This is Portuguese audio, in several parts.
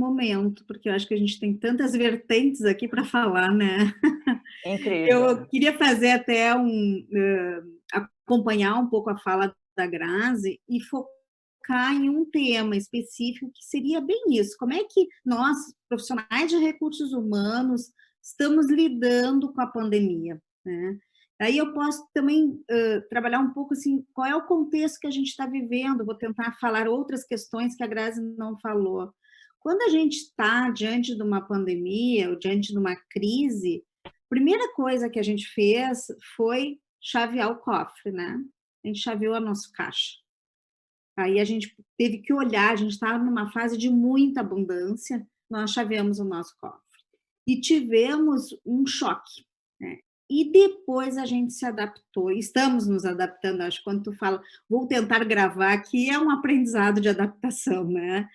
momento, porque eu acho que a gente tem tantas vertentes aqui para falar, né. Incrível. Eu queria fazer até acompanhar um pouco a fala da Grazi e focar em um tema específico que seria bem isso, como é que nós, profissionais de recursos humanos, estamos lidando com a pandemia, né. Aí eu posso também, trabalhar um pouco, assim, qual é o contexto que a gente está vivendo, vou tentar falar outras questões que a Grazi não falou. Quando a gente está diante de uma pandemia ou diante de uma crise, primeira coisa que a gente fez foi chavear o cofre, né. A gente chaveou a nosso caixa. Aí a gente teve que olhar, a gente estava numa fase de muita abundância, nós chaveamos o nosso cofre. E tivemos um choque, né. E depois a gente se adaptou, estamos nos adaptando, acho que quando tu fala: "Vou tentar gravar aqui", é um aprendizado de adaptação, né.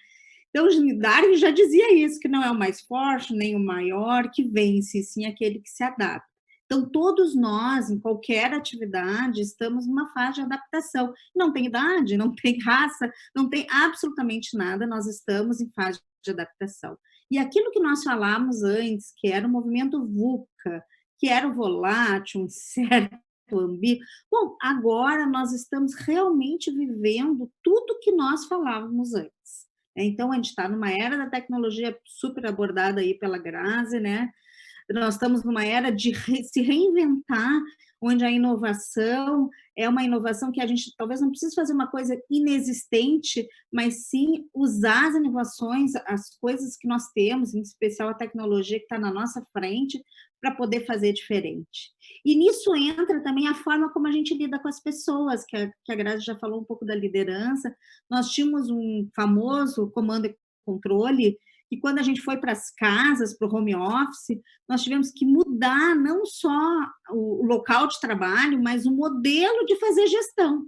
Então, Darwin já dizia isso, que não é o mais forte, nem o maior que vence, sim aquele que se adapta. Então, todos nós, em qualquer atividade, estamos numa fase de adaptação. Não tem idade, não tem raça, não tem absolutamente nada, nós estamos em fase de adaptação. E aquilo que nós falamos antes, que era o movimento VUCA, que era o volátil, um certo ambíguo, bom, agora nós estamos realmente vivendo tudo que nós falávamos antes. Então, a gente está numa era da tecnologia super abordada aí pela Grazi, né? Nós estamos numa era de se reinventar, onde a inovação é uma inovação que a gente talvez não precise fazer uma coisa inexistente, mas sim usar as inovações, as coisas que nós temos, em especial a tecnologia que está na nossa frente, para poder fazer diferente. E nisso entra também a forma como a gente lida com as pessoas, que a Grazi já falou um pouco da liderança. Nós tínhamos um famoso comando e controle, e quando a gente foi para as casas, para o home office, nós tivemos que mudar não só o local de trabalho, mas o modelo de fazer gestão,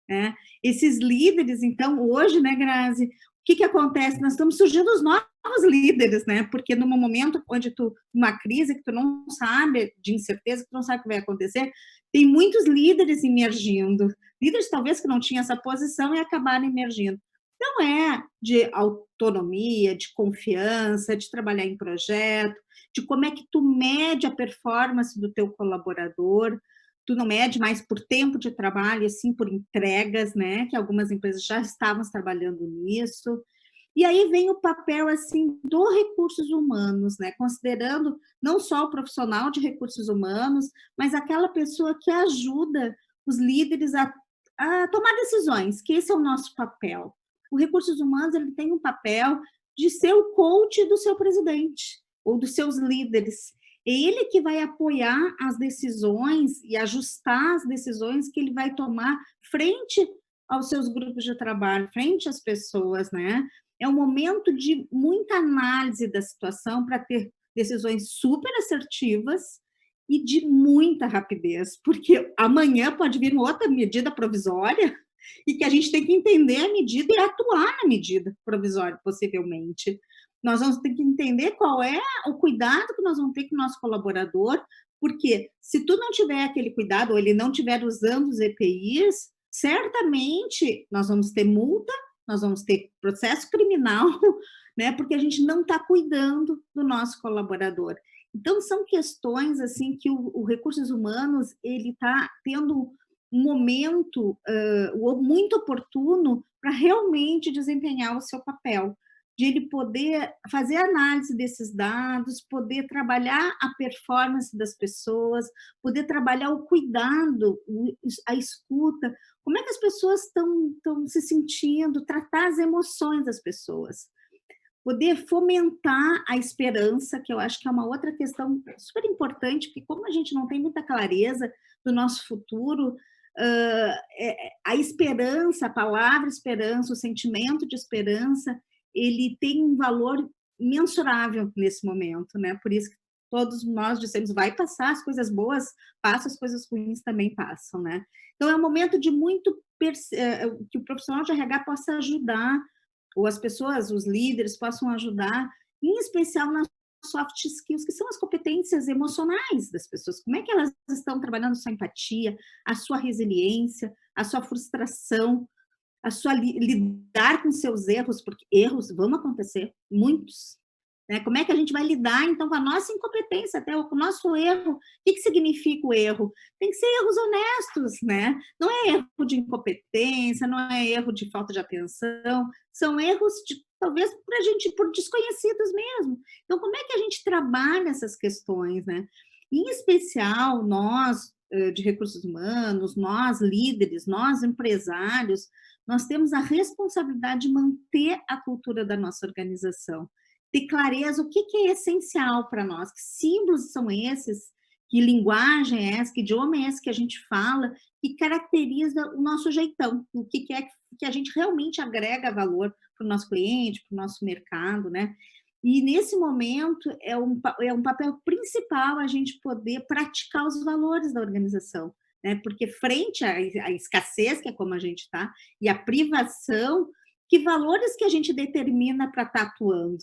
né? Esses líderes, então, hoje, né, Grazi, o que acontece? Nós estamos surgindo os novos líderes, né? Porque no momento onde uma crise que tu não sabe, de incerteza, que tu não sabe o que vai acontecer, tem muitos líderes emergindo, líderes talvez que não tinham essa posição e acabaram emergindo. Não é de autonomia, de confiança, de trabalhar em projeto, de como é que tu mede a performance do teu colaborador, tu não mede mais por tempo de trabalho, e sim por entregas, né, que algumas empresas já estavam trabalhando nisso. E aí vem o papel, assim, do recursos humanos, né, considerando não só o profissional de recursos humanos, mas aquela pessoa que ajuda os líderes a tomar decisões, que esse é o nosso papel. O recursos humanos, ele tem um papel de ser o coach do seu presidente ou dos seus líderes. É ele que vai apoiar as decisões e ajustar as decisões que ele vai tomar frente aos seus grupos de trabalho, frente às pessoas, né? É um momento de muita análise da situação para ter decisões super assertivas e de muita rapidez, porque amanhã pode vir uma outra medida provisória e que a gente tem que entender a medida e atuar na medida provisória, possivelmente. Nós vamos ter que entender qual é o cuidado que nós vamos ter com o nosso colaborador, porque se tu não tiver aquele cuidado, ou ele não estiver usando os EPIs, certamente nós vamos ter multa, nós vamos ter processo criminal, né, porque a gente não está cuidando do nosso colaborador. Então, são questões assim que o recursos humanos ele está tendo um momento muito oportuno para realmente desempenhar o seu papel, de ele poder fazer análise desses dados, poder trabalhar a performance das pessoas, poder trabalhar o cuidado, a escuta, como é que as pessoas estão se sentindo, tratar as emoções das pessoas. Poder fomentar a esperança, que eu acho que é uma outra questão super importante, porque como a gente não tem muita clareza do nosso futuro, a esperança, a palavra esperança, o sentimento de esperança, ele tem um valor mensurável nesse momento, né? Por isso que todos nós dissemos, vai passar, as coisas boas passam, as coisas ruins também passam, né? Então é um momento de muito que o profissional de RH possa ajudar, ou as pessoas, os líderes possam ajudar, em especial nas soft skills, que são as competências emocionais das pessoas. Como é que elas estão trabalhando sua empatia, a sua resiliência, a sua frustração, lidar com seus erros, porque erros vão acontecer, muitos. Né? Como é que a gente vai lidar, então, com a nossa incompetência, até com o nosso erro? O que significa o erro? Tem que ser erros honestos, né? Não é erro de incompetência, não é erro de falta de atenção, são erros, talvez, para a gente, por desconhecidos mesmo. Então, como é que a gente trabalha essas questões, né? Em especial, nós, de recursos humanos, nós, líderes, nós, empresários, nós temos a responsabilidade de manter a cultura da nossa organização, ter clareza o que é essencial para nós, que símbolos são esses, que linguagem é essa, que idioma é esse que a gente fala, que caracteriza o nosso jeitão, o que é que a gente realmente agrega valor para o nosso cliente, para o nosso mercado, né? E nesse momento é um papel principal a gente poder praticar os valores da organização, né? Porque frente à escassez, que é como a gente está, e à privação, que valores que a gente determina para estar atuando?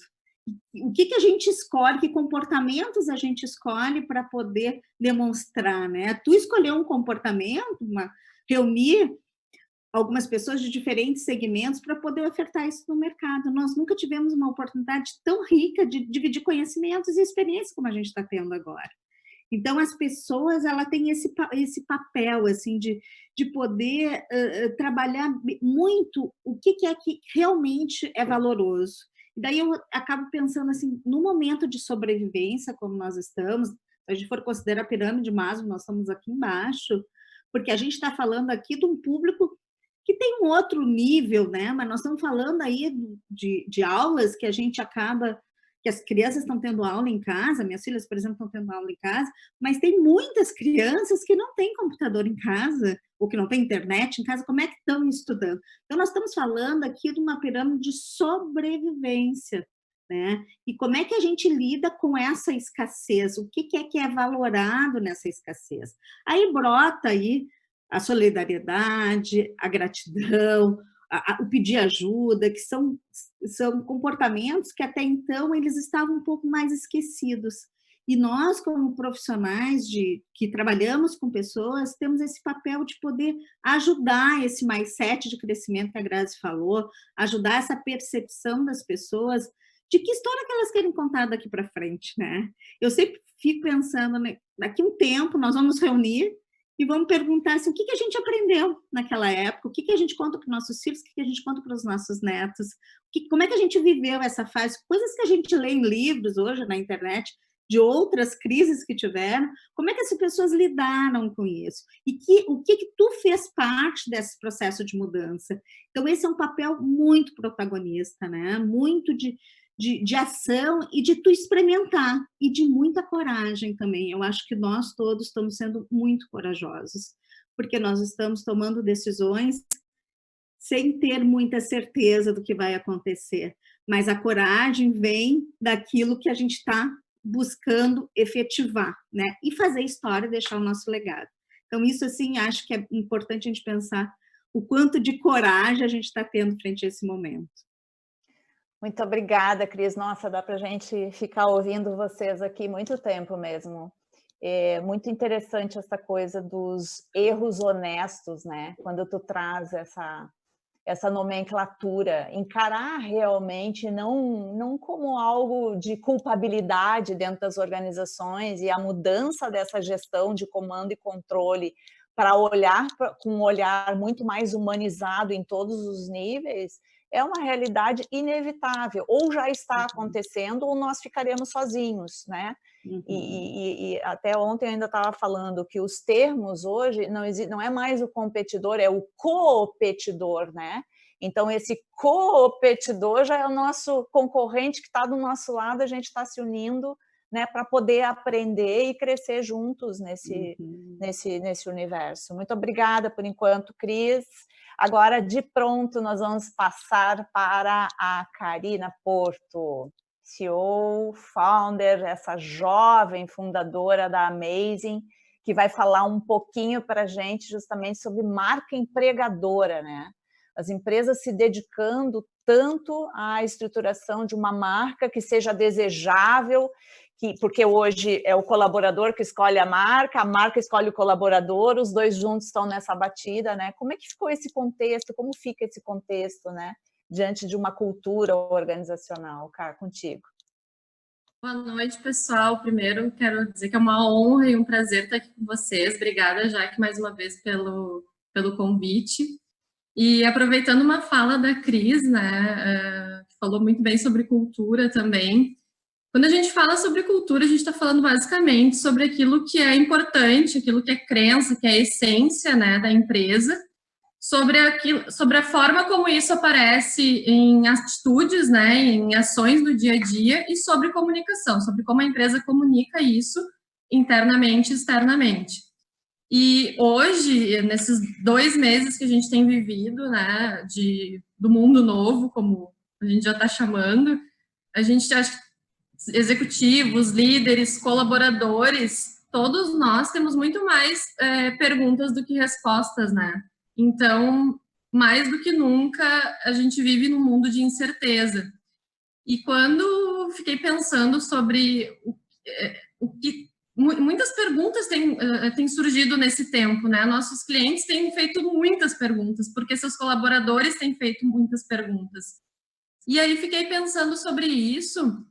O que a gente escolhe, que comportamentos a gente escolhe para poder demonstrar, né? Tu escolheu um comportamento, reunir algumas pessoas de diferentes segmentos para poder ofertar isso no mercado. Nós nunca tivemos uma oportunidade tão rica de dividir conhecimentos e experiências como a gente está tendo agora. Então, as pessoas, ela tem esse papel, assim, de poder trabalhar muito o que é que realmente é valoroso. E daí eu acabo pensando, assim, no momento de sobrevivência, como nós estamos, se a gente for considerar a pirâmide de Maslow, nós estamos aqui embaixo, porque a gente está falando aqui de um público que tem um outro nível, né? Mas nós estamos falando aí de aulas que a gente acaba, que as crianças estão tendo aula em casa, minhas filhas, por exemplo, estão tendo aula em casa, mas tem muitas crianças que não têm computador em casa, ou que não têm internet em casa, como é que estão estudando? Então, nós estamos falando aqui de uma pirâmide de sobrevivência, né? E como é que a gente lida com essa escassez? O que é valorado nessa escassez? Aí brota aí a solidariedade, a gratidão, o pedir ajuda, que são comportamentos que até então eles estavam um pouco mais esquecidos. E nós, como profissionais que trabalhamos com pessoas, temos esse papel de poder ajudar esse mindset de crescimento que a Grazi falou, ajudar essa percepção das pessoas de que história que elas querem contar daqui para frente, né? Eu sempre fico pensando, né, daqui a um tempo nós vamos reunir e vamos perguntar assim, o que a gente aprendeu naquela época, o que a gente conta para os nossos filhos, o que a gente conta para os nossos netos, como é que a gente viveu essa fase, coisas que a gente lê em livros hoje na internet, de outras crises que tiveram, como é que as pessoas lidaram com isso? E o que tu fez parte desse processo de mudança? Então, esse é um papel muito protagonista, né? Muito de ação e de tu experimentar, e de muita coragem também. Eu acho que nós todos estamos sendo muito corajosos, porque nós estamos tomando decisões sem ter muita certeza do que vai acontecer, mas a coragem vem daquilo que a gente está buscando efetivar, né? E fazer história e deixar o nosso legado. Então, isso, assim, acho que é importante a gente pensar o quanto de coragem a gente está tendo frente a esse momento. Muito obrigada, Cris. Nossa, dá para a gente ficar ouvindo vocês aqui muito tempo mesmo. É muito interessante essa coisa dos erros honestos, né? Quando tu traz essa nomenclatura, encarar realmente não como algo de culpabilidade dentro das organizações, e a mudança dessa gestão de comando e controle para olhar com um olhar muito mais humanizado em todos os níveis, é uma realidade inevitável, ou já está acontecendo, ou nós ficaremos sozinhos, né? Uhum. E até ontem eu ainda estava falando que os termos hoje não é mais o competidor, é o coopetidor, né? Então, esse coopetidor já é o nosso concorrente que está do nosso lado, a gente está se unindo, né, para poder aprender e crescer juntos nesse universo. Muito obrigada por enquanto, Cris. Agora, de pronto, nós vamos passar para a Karina Porto, CEO, founder, essa jovem fundadora da Amazing, que vai falar um pouquinho para a gente justamente sobre marca empregadora, né? as empresas se dedicando tanto à estruturação de uma marca que seja desejável, porque hoje é o colaborador que escolhe a marca escolhe o colaborador, os dois juntos estão nessa batida, né? Como é que ficou esse contexto? Como fica esse contexto, né? Diante de uma cultura organizacional, Cá, contigo. Boa noite, pessoal. Primeiro, quero dizer que é uma honra e um prazer estar aqui com vocês. Obrigada, Jaque, mais uma vez pelo convite. E aproveitando uma fala da Cris, né, que falou muito bem sobre cultura também. Quando a gente fala sobre cultura, a gente está falando basicamente sobre aquilo que é importante, aquilo que é crença, que é a essência, né, da empresa, sobre a forma como isso aparece em atitudes, né, em ações do dia a dia e sobre comunicação, sobre como a empresa comunica isso internamente e externamente. E hoje, nesses 2 meses que a gente tem vivido, né, do mundo novo, como a gente já está chamando, a gente acha que executivos, líderes, colaboradores, todos nós temos muito mais perguntas do que respostas, né? Então, mais do que nunca, a gente vive num mundo de incerteza. E quando fiquei pensando sobre o que muitas perguntas têm surgido nesse tempo, né? Nossos clientes têm feito muitas perguntas, porque seus colaboradores têm feito muitas perguntas. E aí fiquei pensando sobre isso,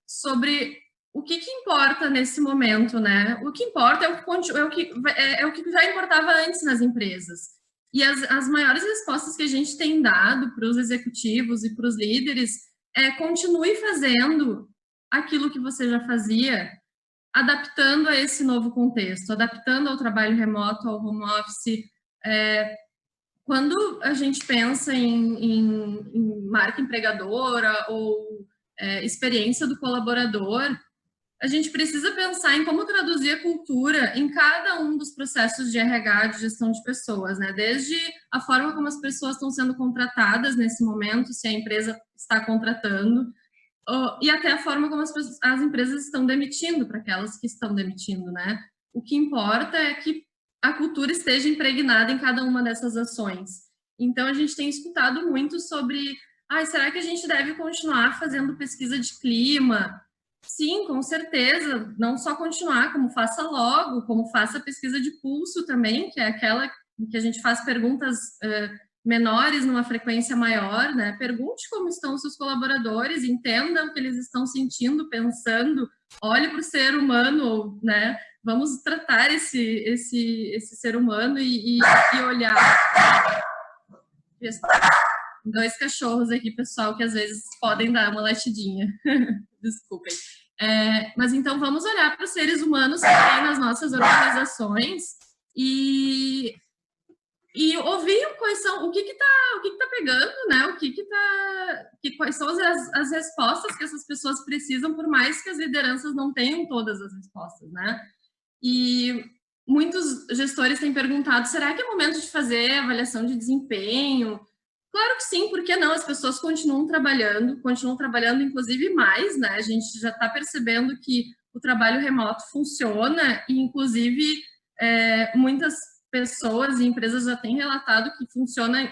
sobre o que importa nesse momento, né? O que importa é o que já importava antes nas empresas. E as maiores respostas que a gente tem dado para os executivos e para os líderes é: continue fazendo aquilo que você já fazia, adaptando a esse novo contexto, adaptando ao trabalho remoto, ao home office. Quando a gente pensa em marca empregadora ou experiência do colaborador, a gente precisa pensar em como traduzir a cultura em cada um dos processos de RH, de gestão de pessoas, né? Desde a forma como as pessoas estão sendo contratadas nesse momento, se a empresa está contratando, e até a forma como as empresas estão demitindo para aquelas que estão demitindo, né? O que importa é que a cultura esteja impregnada em cada uma dessas ações. Então, a gente tem escutado muito sobre: será que a gente deve continuar fazendo pesquisa de clima? Sim, com certeza. Não só continuar, como faça logo, como faça pesquisa de pulso também, que é aquela que a gente faz perguntas menores numa frequência maior, né? Pergunte como estão os seus colaboradores, entenda o que eles estão sentindo, pensando, olhe para o ser humano, né? Vamos tratar esse ser humano e olhar. 2 cachorros aqui, pessoal, que às vezes podem dar uma latidinha. Desculpem. Mas então vamos olhar para os seres humanos que tem nas nossas organizações e ouvir o que está pegando, né? Quais são as respostas que essas pessoas precisam, por mais que as lideranças não tenham todas as respostas, né? E muitos gestores têm perguntado: será que é momento de fazer avaliação de desempenho? Claro que sim, por que não? As pessoas continuam trabalhando inclusive mais, né? A gente já está percebendo que o trabalho remoto funciona e, inclusive, muitas pessoas e empresas já têm relatado que funciona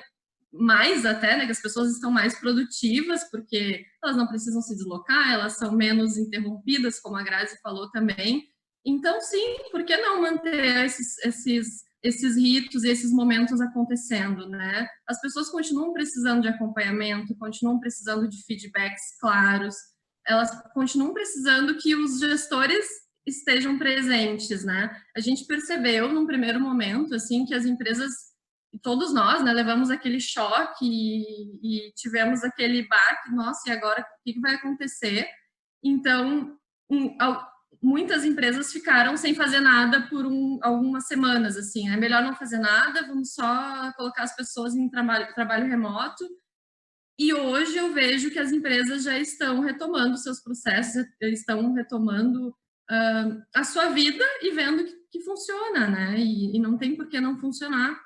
mais até, né? Que as pessoas estão mais produtivas porque elas não precisam se deslocar, elas são menos interrompidas, como a Grazi falou também. Então, sim, por que não manter esses ritos e esses momentos acontecendo, né? As pessoas continuam precisando de acompanhamento, continuam precisando de feedbacks claros, elas continuam precisando que os gestores estejam presentes, né? A gente percebeu num primeiro momento, assim, que as empresas, e todos nós, né, levamos aquele choque e tivemos aquele baque: nossa, e agora o que vai acontecer? Então, muitas empresas ficaram sem fazer nada por algumas semanas, assim. É melhor não fazer nada, vamos só colocar as pessoas em trabalho remoto. E hoje eu vejo que as empresas já estão retomando seus processos, estão retomando a sua vida e vendo que funciona, né? E não tem por que não funcionar.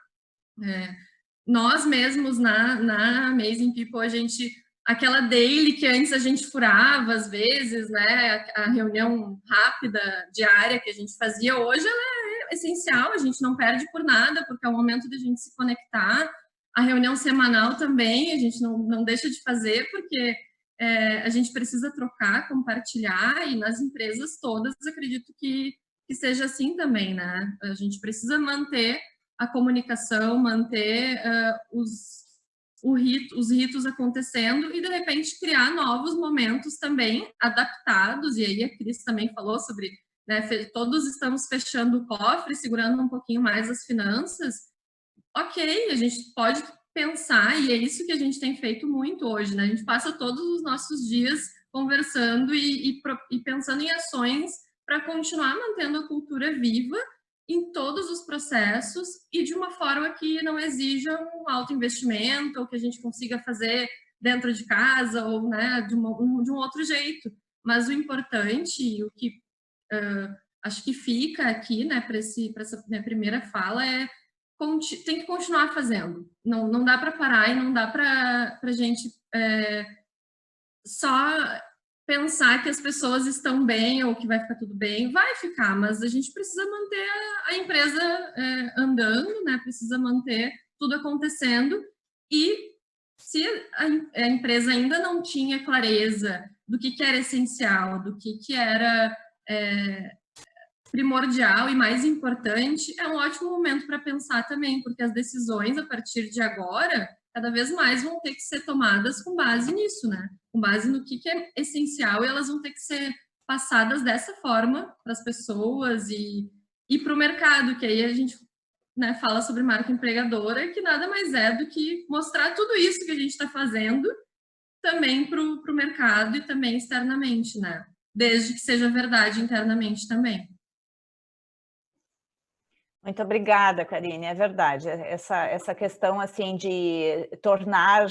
Nós mesmos, na Amazing People, a gente... Aquela daily que antes a gente furava, às vezes, né? A reunião rápida, diária que a gente fazia, hoje ela é essencial, a gente não perde por nada, porque é o momento de a gente se conectar. A reunião semanal também, a gente não deixa de fazer, porque a gente precisa trocar, compartilhar, e nas empresas todas, acredito que seja assim também, né? A gente precisa manter a comunicação, manter os ritos acontecendo e, de repente, criar novos momentos também adaptados. E aí a Cris também falou sobre, né, todos estamos fechando o cofre, segurando um pouquinho mais as finanças. Ok, a gente pode pensar, e é isso que a gente tem feito muito hoje, né? A gente passa todos os nossos dias conversando e pensando em ações para continuar mantendo a cultura viva em todos os processos e de uma forma que não exija um alto investimento ou que a gente consiga fazer dentro de casa ou, né, de um outro jeito. Mas o importante, o que acho que fica aqui, né, para essa minha primeira fala tem que continuar fazendo. Não dá para parar e não dá para a gente só pensar que as pessoas estão bem ou que vai ficar tudo bem. Vai ficar, mas a gente precisa manter a empresa andando, né? Precisa manter tudo acontecendo. E se a empresa ainda não tinha clareza do que era essencial, do que era primordial e mais importante, é um ótimo momento para pensar também, porque as decisões, a partir de agora, cada vez mais vão ter que ser tomadas com base nisso, né? Com base no que é essencial, e elas vão ter que ser passadas dessa forma para as pessoas e para o mercado, que aí a gente, né, fala sobre marca empregadora, que nada mais é do que mostrar tudo isso que a gente está fazendo também para o mercado e também externamente, né? Desde que seja verdade internamente também. Muito obrigada, Karine, é verdade. Essa questão assim de tornar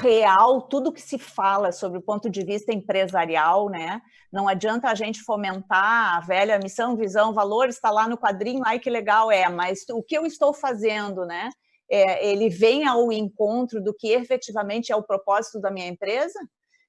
real tudo que se fala sobre o ponto de vista empresarial, né? Não adianta a gente fomentar a velha missão, visão, valor, está lá no quadrinho, ai que legal mas o que eu estou fazendo, né? Ele vem ao encontro do que efetivamente é o propósito da minha empresa?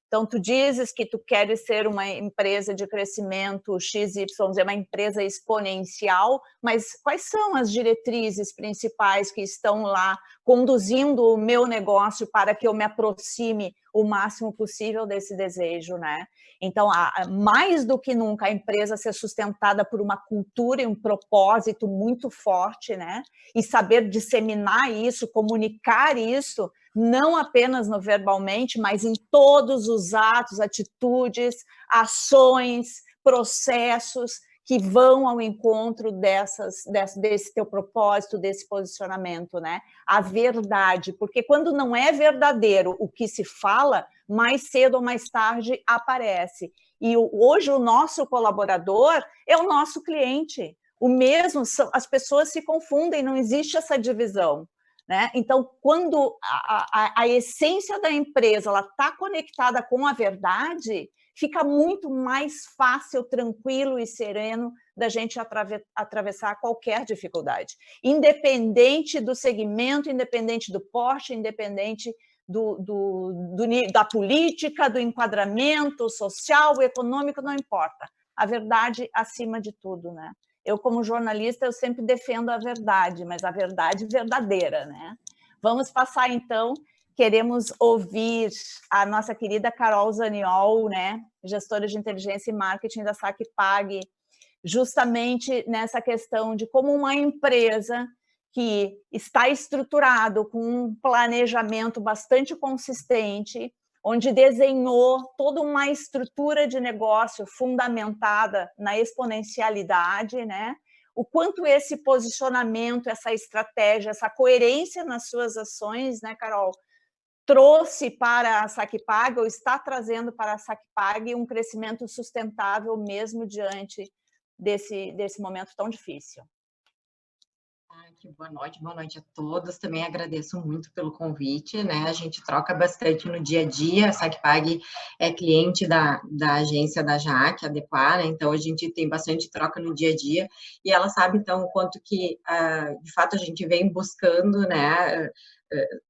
Então, tu dizes que tu queres ser uma empresa de crescimento XYZ, uma empresa exponencial, mas quais são as diretrizes principais que estão lá conduzindo o meu negócio para que eu me aproxime o máximo possível desse desejo, né? Então, mais do que nunca, a empresa ser sustentada por uma cultura e um propósito muito forte, né? E saber disseminar isso, comunicar isso, não apenas no verbalmente, mas em todos os atos, atitudes, ações, processos que vão ao encontro desse teu propósito, desse posicionamento, né? A verdade, porque quando não é verdadeiro o que se fala, mais cedo ou mais tarde aparece. E hoje o nosso colaborador é o nosso cliente. O mesmo, as pessoas se confundem, não existe essa divisão. Né? Então, quando a essência da empresa está conectada com a verdade, fica muito mais fácil, tranquilo e sereno da gente atravessar qualquer dificuldade, independente do segmento, independente do porte, independente da política, do enquadramento social, econômico, não importa. A verdade acima de tudo, né? Eu, como jornalista, eu sempre defendo a verdade, mas a verdade verdadeira, né? Vamos passar, então, queremos ouvir a nossa querida Carol Zaniol, né? Gestora de inteligência e marketing da SACPag, justamente nessa questão de como uma empresa que está estruturado com um planejamento bastante consistente, onde desenhou toda uma estrutura de negócio fundamentada na exponencialidade, né? O quanto esse posicionamento, essa estratégia, essa coerência nas suas ações, né, Carol, trouxe para a SACPag, ou está trazendo para a SACPag, um crescimento sustentável mesmo diante desse momento tão difícil. Que boa noite a todos. Também agradeço muito pelo convite, né? A gente troca bastante no dia a dia. A SACPag é cliente da agência da Jaque, Adequar, né? Então a gente tem bastante troca no dia a dia e ela sabe então o quanto que de fato a gente vem buscando, né?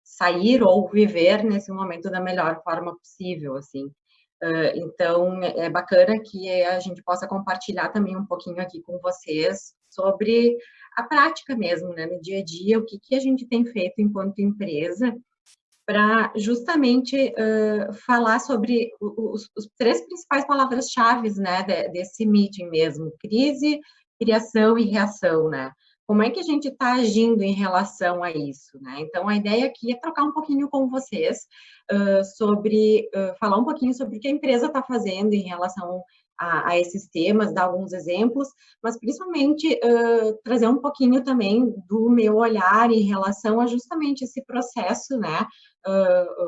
Sair ou viver nesse momento da melhor forma possível, assim. Então é bacana que a gente possa compartilhar também um pouquinho aqui com vocês sobre a prática mesmo, né, no dia a dia, o que a gente tem feito enquanto empresa para justamente falar sobre os 3 principais palavras-chave, né, desse meeting mesmo: crise, criação e reação, né? Como é que a gente está agindo em relação a isso, né? Então, a ideia aqui é trocar um pouquinho com vocês falar um pouquinho sobre o que a empresa está fazendo em relação a esses temas, dar alguns exemplos, mas principalmente trazer um pouquinho também do meu olhar em relação a justamente esse processo, né,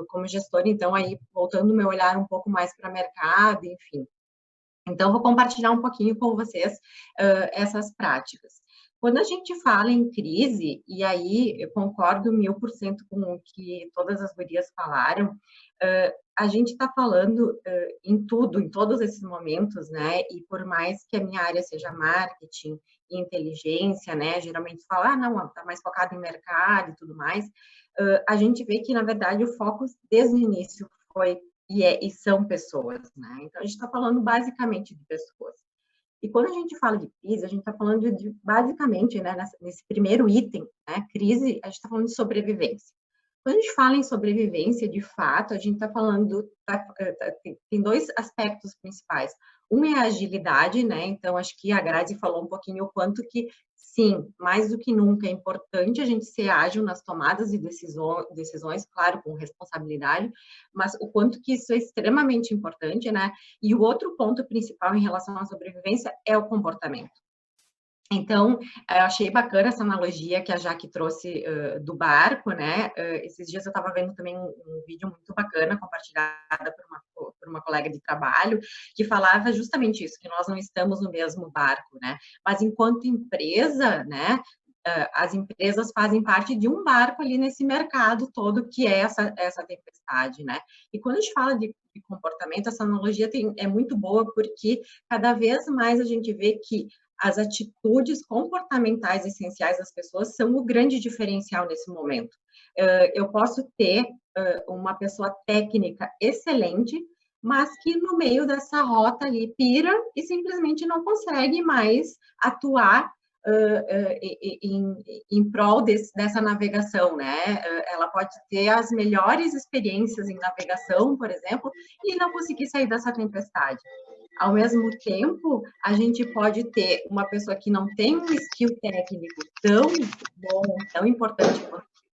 como gestora, então, aí, voltando o meu olhar um pouco mais para o mercado, enfim. Então, vou compartilhar um pouquinho com vocês essas práticas. Quando a gente fala em crise, e aí eu concordo 1000% com o que todas as gurias falaram, a gente está falando em tudo, em todos esses momentos, né? E por mais que a minha área seja marketing e inteligência, né? Geralmente fala, não, está mais focado em mercado e tudo mais. A gente vê que, na verdade, o foco desde o início foi e são pessoas, né? Então, a gente está falando basicamente de pessoas. E quando a gente fala de crise, a gente está falando de, basicamente, né, nesse primeiro item, né, crise, a gente está falando de sobrevivência. Quando a gente fala em sobrevivência, de fato, a gente está falando, tem 2 aspectos principais. Um é a agilidade, né, então acho que a Grazi falou um pouquinho o quanto que, sim, mais do que nunca é importante a gente ser ágil nas tomadas de decisões, claro, com responsabilidade, mas o quanto que isso é extremamente importante, né, e o outro ponto principal em relação à sobrevivência é o comportamento. Então, eu achei bacana essa analogia que a Jaque trouxe do barco, né? Esses dias eu estava vendo também um vídeo muito bacana, compartilhada por uma colega de trabalho, que falava justamente isso, que nós não estamos no mesmo barco, né? Mas enquanto empresa, né? As empresas fazem parte de um barco ali nesse mercado todo que é essa tempestade, né? E quando a gente fala de comportamento, essa analogia é muito boa porque cada vez mais a gente vê que as atitudes comportamentais essenciais das pessoas são o grande diferencial nesse momento. Eu posso ter uma pessoa técnica excelente, mas que no meio dessa rota ali pira e simplesmente não consegue mais atuar em prol dessa navegação, né? Ela pode ter as melhores experiências em navegação, por exemplo, e não conseguir sair dessa tempestade. Ao mesmo tempo, a gente pode ter uma pessoa que não tem um skill técnico tão bom, tão importante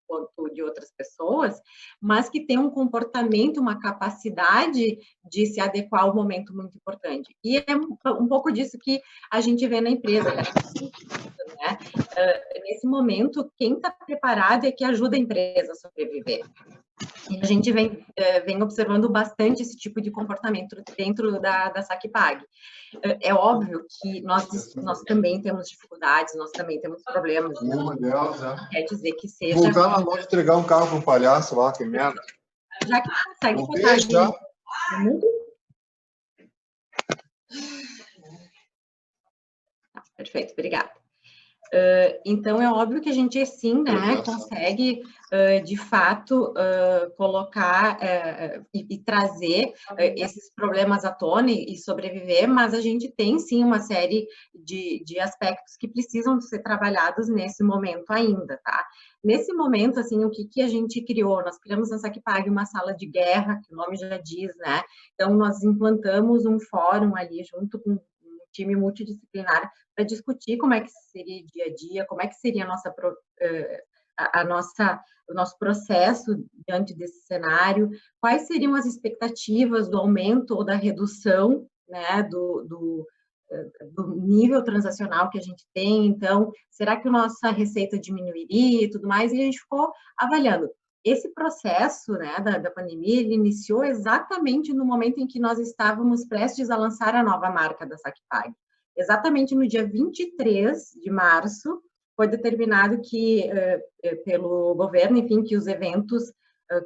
quanto de outras pessoas, mas que tem um comportamento, uma capacidade de se adequar ao momento muito importante. E é um pouco disso que a gente vê na empresa, né? Nesse momento, quem está preparado é que ajuda a empresa a sobreviver. E a gente vem observando bastante esse tipo de comportamento dentro da SACPAG. É óbvio que nós também temos dificuldades, nós também temos problemas. Uma delas, quer dizer que seja... Voltar na loja e entregar um carro para um palhaço lá, que merda. Já que consegue não botar já. Perfeito, obrigada. Então, é óbvio que a gente, sim, né, consegue, de fato, colocar e trazer esses problemas à tona e sobreviver, mas a gente tem, sim, uma série de aspectos que precisam ser trabalhados nesse momento ainda, tá? Nesse momento, assim, o que a gente criou? Nós criamos na SACPAG uma sala de guerra, que o nome já diz, né? Então, nós implantamos um fórum ali, junto com um time multidisciplinar, para discutir como é que seria o dia a dia, como é que seria o nosso processo diante desse cenário, quais seriam as expectativas do aumento ou da redução, né, do nível transacional que a gente tem. Então, será que a nossa receita diminuiria e tudo mais? E a gente ficou avaliando. Esse processo, né, da pandemia, ele iniciou exatamente no momento em que nós estávamos prestes a lançar a nova marca da SACPAG. Exatamente no dia 23 de março, foi determinado que, pelo governo, enfim, que os eventos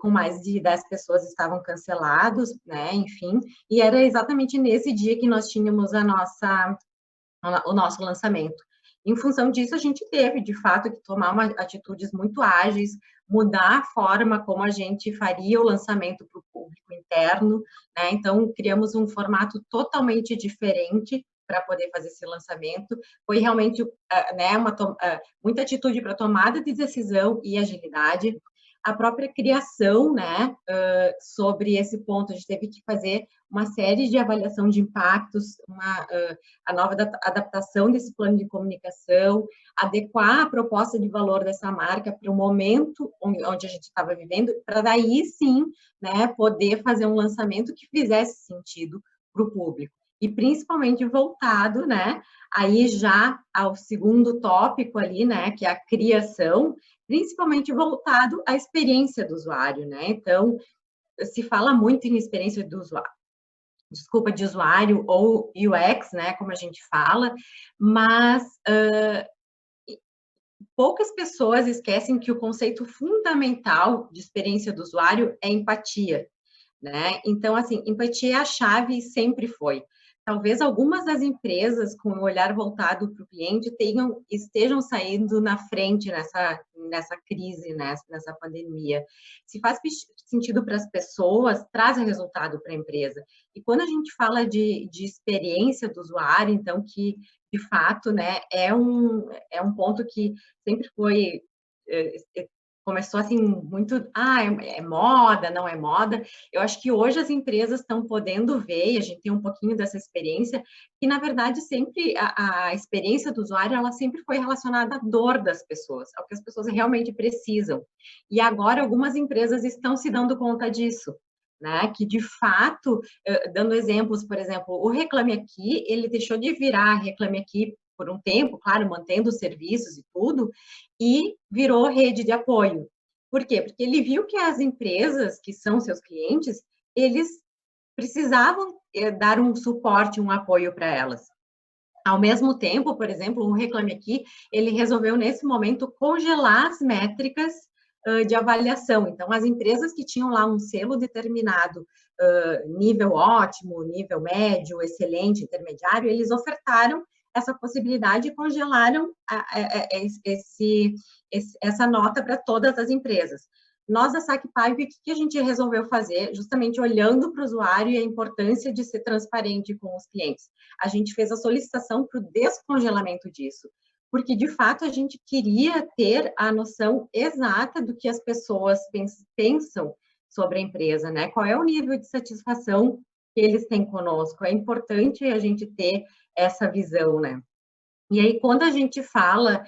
com mais de 10 pessoas estavam cancelados, né, enfim, e era exatamente nesse dia que nós tínhamos o nosso lançamento. Em função disso, a gente teve, de fato, que tomar atitudes muito ágeis, mudar a forma como a gente faria o lançamento para o público interno, né? Então, criamos um formato totalmente diferente para poder fazer esse lançamento. Foi realmente, né, muita atitude para tomada de decisão e agilidade. A própria criação, né, sobre esse ponto, a gente teve que fazer uma série de avaliação de impactos, a nova adaptação desse plano de comunicação, adequar a proposta de valor dessa marca para o momento onde a gente estava vivendo, para daí sim, né, poder fazer um lançamento que fizesse sentido para o público. E principalmente voltado, né, aí já ao segundo tópico ali, né, que é a criação, principalmente voltado à experiência do usuário, né? Então, se fala muito em experiência do usuário, de usuário ou UX, né, como a gente fala, mas poucas pessoas esquecem que o conceito fundamental de experiência do usuário é empatia, né? Então, assim, empatia é a chave e sempre foi. Talvez algumas das empresas com o olhar voltado para o cliente estejam saindo na frente nessa crise, nessa pandemia. Se faz sentido para as pessoas, traz resultado para a empresa. E quando a gente fala de experiência do usuário, então, que de fato, né, é um ponto que sempre foi começou assim muito, é moda, não é moda. Eu acho que hoje as empresas estão podendo ver, e a gente tem um pouquinho dessa experiência, que na verdade sempre a experiência do usuário, ela sempre foi relacionada à dor das pessoas, ao que as pessoas realmente precisam. E agora algumas empresas estão se dando conta disso, né? Que de fato, dando exemplos, por exemplo, o Reclame Aqui, ele deixou de virar Reclame Aqui por um tempo, claro, mantendo os serviços e tudo, e virou rede de apoio. Por quê? Porque ele viu que as empresas, que são seus clientes, eles precisavam dar um suporte, um apoio para elas. Ao mesmo tempo, por exemplo, o Reclame Aqui, ele resolveu, nesse momento, congelar as métricas de avaliação. Então, as empresas que tinham lá um selo determinado, nível ótimo, nível médio, excelente, intermediário, eles ofertaram essa possibilidade e congelaram essa nota para todas as empresas. Nós, da SacPipe, o que a gente resolveu fazer? Justamente olhando para o usuário e a importância de ser transparente com os clientes. A gente fez a solicitação para o descongelamento disso, porque, de fato, a gente queria ter a noção exata do que as pessoas pensam sobre a empresa, né? Qual é o nível de satisfação que eles têm conosco. É importante a gente ter essa visão, né? E aí, quando a gente fala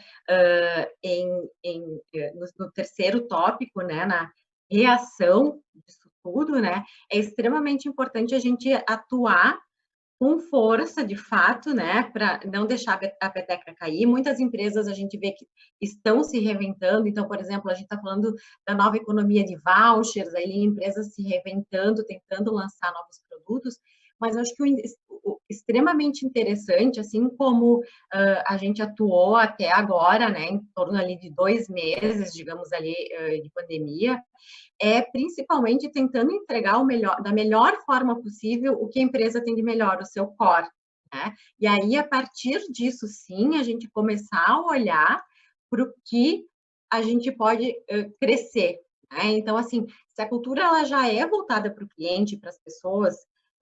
no terceiro tópico, né, na reação disso tudo, né, é extremamente importante a gente atuar com força, de fato, né, para não deixar a peteca cair. Muitas empresas a gente vê que estão se reinventando. Então, por exemplo, a gente está falando da nova economia de vouchers, aí empresas se reinventando, tentando lançar novos produtos. Mas eu acho que o extremamente interessante, assim como a gente atuou até agora, né, em torno ali de 2 meses, digamos ali, de pandemia, é principalmente tentando entregar da melhor forma possível o que a empresa tem de melhor, o seu core, né? E aí, a partir disso, sim, a gente começar a olhar para o que a gente pode crescer, né? Então, assim, se a cultura ela já é voltada para o cliente, para as pessoas,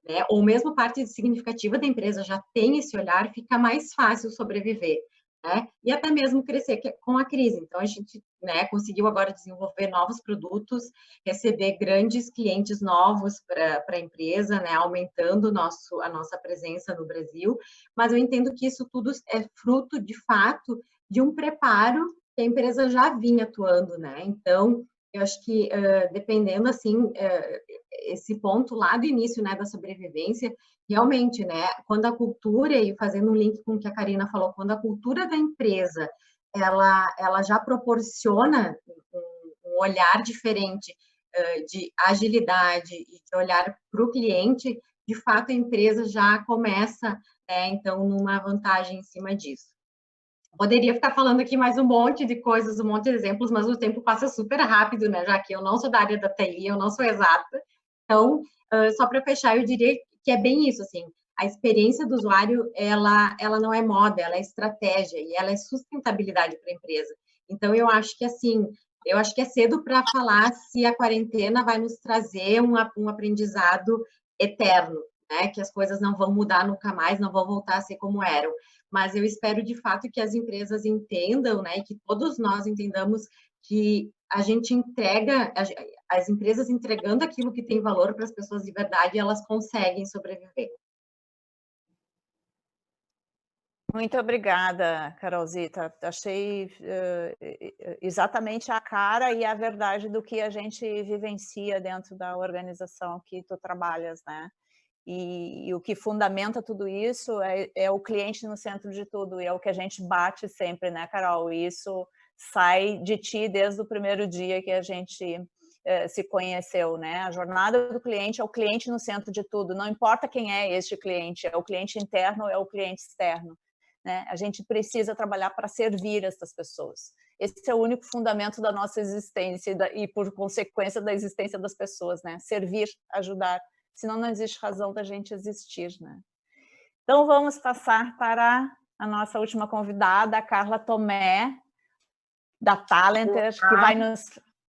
né, ou mesmo parte significativa da empresa já tem esse olhar, fica mais fácil sobreviver, né? E até mesmo crescer com a crise. Então, a gente, né, conseguiu agora desenvolver novos produtos, receber grandes clientes novos para a empresa, né, aumentando a nossa presença no Brasil, mas eu entendo que isso tudo é fruto, de fato, de um preparo que a empresa já vinha atuando, né? Então, eu acho que, dependendo, assim, esse ponto lá do início, né, da sobrevivência, realmente, né, quando a cultura, e fazendo um link com o que a Karina falou, quando a cultura da empresa, ela já proporciona um olhar diferente de agilidade e de olhar para o cliente, de fato, a empresa já começa, né, então, numa vantagem em cima disso. Poderia ficar falando aqui mais um monte de coisas, um monte de exemplos, mas o tempo passa super rápido, né? Já que eu não sou da área da TI, eu não sou exata. Então, só para fechar, eu diria que é bem isso, assim, a experiência do usuário, ela não é moda, ela é estratégia e ela é sustentabilidade para a empresa. Então, eu acho que, assim, é cedo para falar se a quarentena vai nos trazer um aprendizado eterno. né, que as coisas não vão mudar nunca mais, não vão voltar a ser como eram. Mas eu espero, de fato, que as empresas entendam, né, que todos nós entendamos que a gente entrega, as empresas entregando aquilo que tem valor para as pessoas de verdade, elas conseguem sobreviver. Muito obrigada, Carolzita. Achei exatamente a cara e a verdade do que a gente vivencia dentro da organização que tu trabalhas, né? E o que fundamenta tudo isso é o cliente no centro de tudo, e é o que a gente bate sempre, né, Carol? E isso sai de ti desde o primeiro dia que a gente se conheceu, né? A jornada do cliente é o cliente no centro de tudo, não importa quem é este cliente, é o cliente interno ou é o cliente externo. Né? A gente precisa trabalhar para servir essas pessoas. Esse é o único fundamento da nossa existência e, por consequência, da existência das pessoas, né? Servir, ajudar, senão não existe razão da gente existir, né? Então, vamos passar para a nossa última convidada, a Carla Tomé, da Talenter, que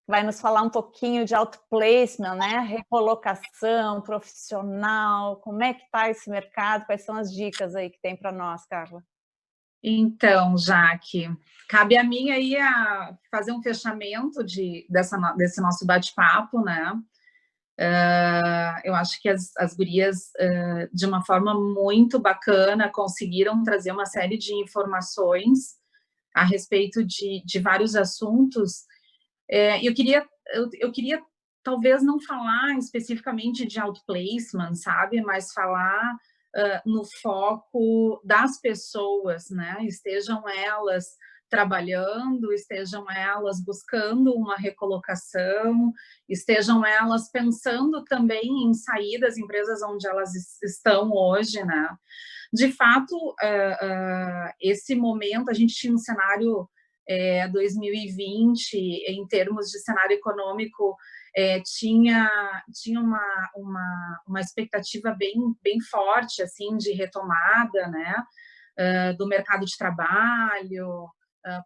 vai nos falar um pouquinho de outplacement, né? Recolocação profissional, como é que está esse mercado, quais são as dicas aí que tem para nós, Carla? Então, Jaque, cabe a mim aí a fazer um fechamento desse nosso bate-papo, né? Eu acho que as gurias, de uma forma muito bacana, conseguiram trazer uma série de informações a respeito de vários assuntos. Eu queria talvez não falar especificamente de outplacement, sabe? Mas falar no foco das pessoas, né? Estejam elas trabalhando, estejam elas buscando uma recolocação, estejam elas pensando também em sair das empresas onde elas estão hoje, né? De fato, esse momento, a gente tinha um cenário 2020, em termos de cenário econômico, tinha uma expectativa bem forte, assim, de retomada, né, do mercado de trabalho,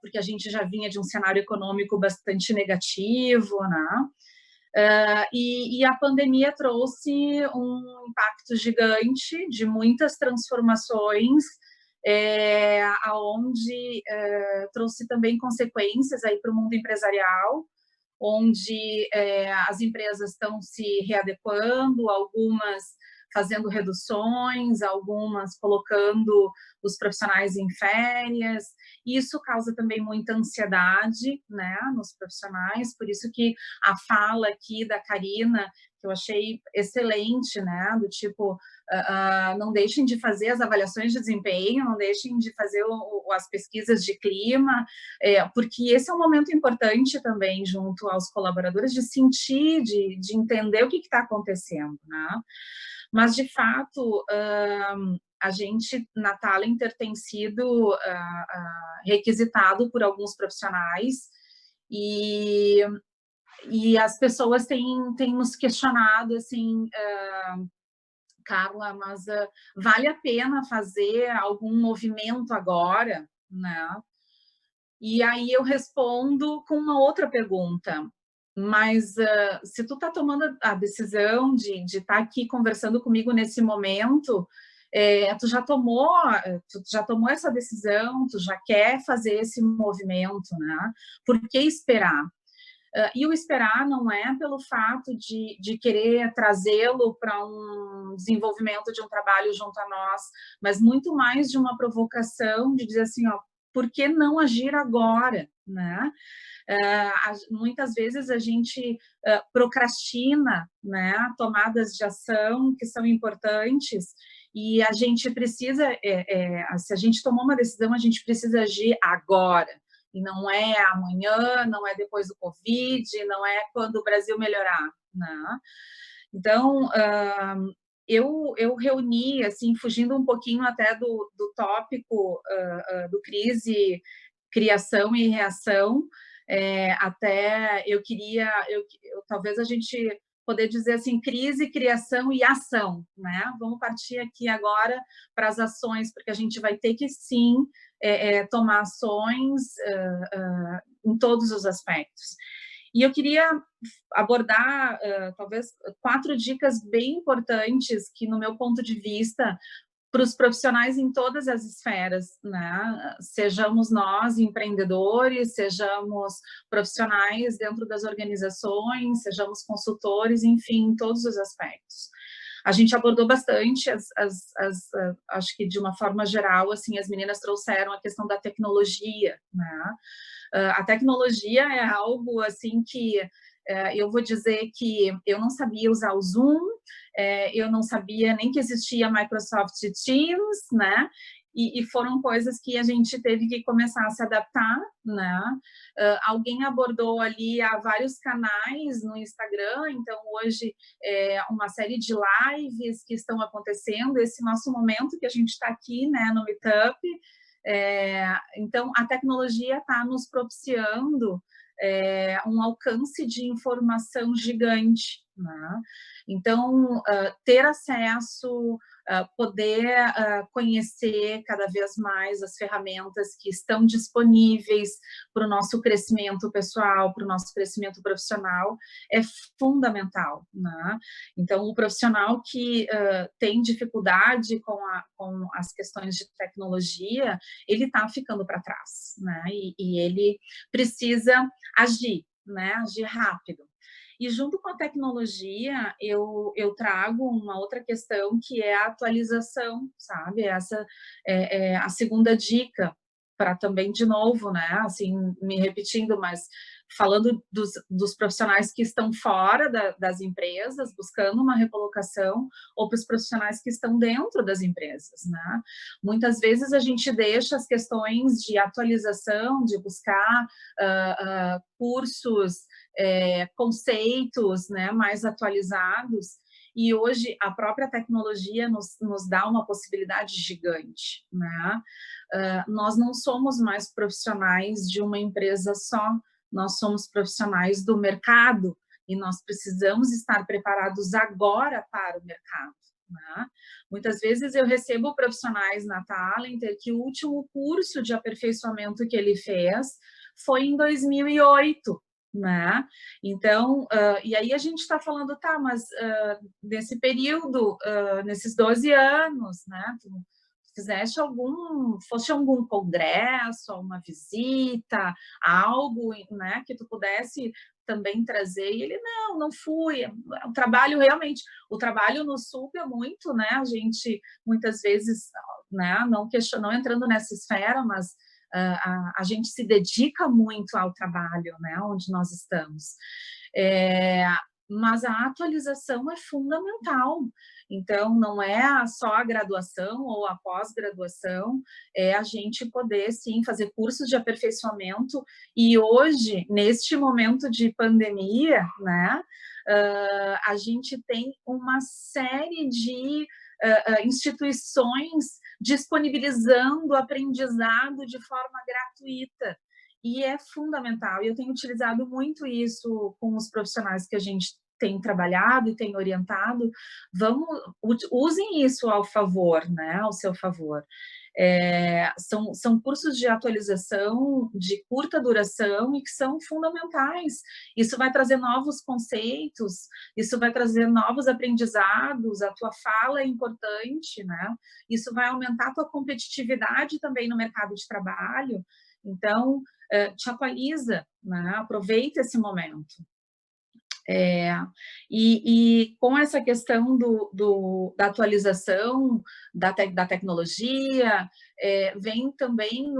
porque a gente já vinha de um cenário econômico bastante negativo, né, e a pandemia trouxe um impacto gigante de muitas transformações, aonde trouxe também consequências aí para o mundo empresarial, onde as empresas estão se readequando, algumas fazendo reduções, algumas colocando os profissionais em férias. Isso causa também muita ansiedade, né, nos profissionais, por isso que a fala aqui da Karina, que eu achei excelente, né, do tipo, não deixem de fazer as avaliações de desempenho, não deixem de fazer as pesquisas de clima, porque esse é um momento importante também junto aos colaboradores de sentir, de entender o que está acontecendo, né? Mas, de fato, a gente, na Talenter, tem sido requisitado por alguns profissionais e as pessoas têm nos questionado, assim, Carla, mas vale a pena fazer algum movimento agora, né? E aí eu respondo com uma outra pergunta. Mas se tu tá tomando a decisão de estar aqui conversando comigo nesse momento, tu já tomou essa decisão, tu já quer fazer esse movimento, né? Por que esperar? E o esperar não é pelo fato de querer trazê-lo para um desenvolvimento de um trabalho junto a nós, mas muito mais de uma provocação de dizer assim, ó, por que não agir agora, né? Muitas vezes a gente procrastina, né, tomadas de ação que são importantes, e a gente precisa, se a gente tomou uma decisão, a gente precisa agir agora, e não é amanhã, não é depois do Covid, não é quando o Brasil melhorar, né? Então, eu reuni, assim, fugindo um pouquinho até do tópico do crise, criação e reação, até eu queria, talvez a gente poder dizer assim, crise, criação e ação, né? Vamos partir aqui agora para as ações, porque a gente vai ter que, sim, tomar ações em todos os aspectos. E eu queria abordar, talvez, 4 dicas bem importantes que, no meu ponto de vista, para os profissionais em todas as esferas, né? Sejamos nós empreendedores, sejamos profissionais dentro das organizações, sejamos consultores, enfim, em todos os aspectos. A gente abordou bastante, acho que de uma forma geral, assim, as meninas trouxeram a questão da tecnologia, né? A tecnologia é algo, assim, que eu vou dizer que eu não sabia usar o Zoom, eu não sabia nem que existia Microsoft Teams, né? E foram coisas que a gente teve que começar a se adaptar, né? Alguém abordou ali há vários canais no Instagram, então hoje uma série de lives que estão acontecendo, esse nosso momento que a gente está aqui, né, no Meetup. Então, a tecnologia está nos propiciando um alcance de informação gigante, né? Então, ter acesso, poder conhecer cada vez mais as ferramentas que estão disponíveis para o nosso crescimento pessoal, para o nosso crescimento profissional, é fundamental, né? Então, o profissional que tem dificuldade com as questões de tecnologia, ele está ficando para trás, né? E ele precisa agir, né? Agir rápido. E junto com a tecnologia, eu trago uma outra questão que é a atualização, sabe? Essa é a segunda dica, para também, de novo, né? Assim, me repetindo, mas falando dos profissionais que estão fora das empresas, buscando uma recolocação, ou para os profissionais que estão dentro das empresas, né? Muitas vezes a gente deixa as questões de atualização, de buscar cursos, conceitos, né, mais atualizados, e hoje a própria tecnologia nos dá uma possibilidade gigante, né? Nós não somos mais profissionais de uma empresa só, nós somos profissionais do mercado, e nós precisamos estar preparados agora para o mercado, né? Muitas vezes eu recebo profissionais na Talenter que o último curso de aperfeiçoamento que ele fez foi em 2008, né? Então, e aí a gente está falando, tá, mas nesse período, nesses 12 anos, né, tu fizeste fosse algum congresso, uma visita, algo, né, que tu pudesse também trazer, e ele, não fui, o trabalho realmente, o trabalho nos suga muito, né, a gente, muitas vezes, né, não entrando nessa esfera, mas a gente se dedica muito ao trabalho, né, onde nós estamos. Mas a atualização é fundamental. Então, não é só a graduação ou a pós-graduação, é a gente poder, sim, fazer cursos de aperfeiçoamento. E hoje, neste momento de pandemia, né, a gente tem uma série de instituições disponibilizando aprendizado de forma gratuita. E é fundamental. Eu tenho utilizado muito isso com os profissionais que a gente tem trabalhado e tem orientado. Usem isso ao favor, né? Ao seu favor. São cursos de atualização de curta duração e que são fundamentais. Isso vai trazer novos conceitos, isso vai trazer novos aprendizados, a tua fala é importante, né? Isso vai aumentar a tua competitividade também no mercado de trabalho. Então, te atualiza, né? Aproveita esse momento. E com essa questão da atualização da tecnologia, vem também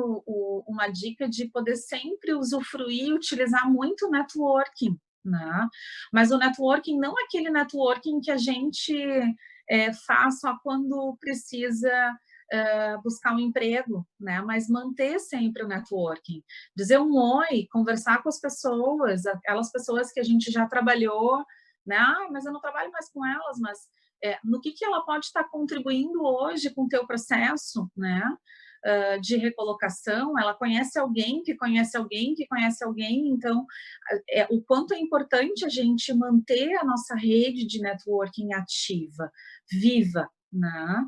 uma dica de poder sempre usufruir e utilizar muito o networking, né? Mas o networking não é aquele networking que a gente faz só quando precisa buscar um emprego, né? Mas manter sempre o networking, dizer um oi, conversar com as pessoas, aquelas pessoas que a gente já trabalhou, né? Mas eu não trabalho mais com elas, mas no que ela pode estar contribuindo hoje com o teu processo, né? De recolocação, ela conhece alguém que conhece alguém que conhece alguém, então o quanto é importante a gente manter a nossa rede de networking ativa, viva, né?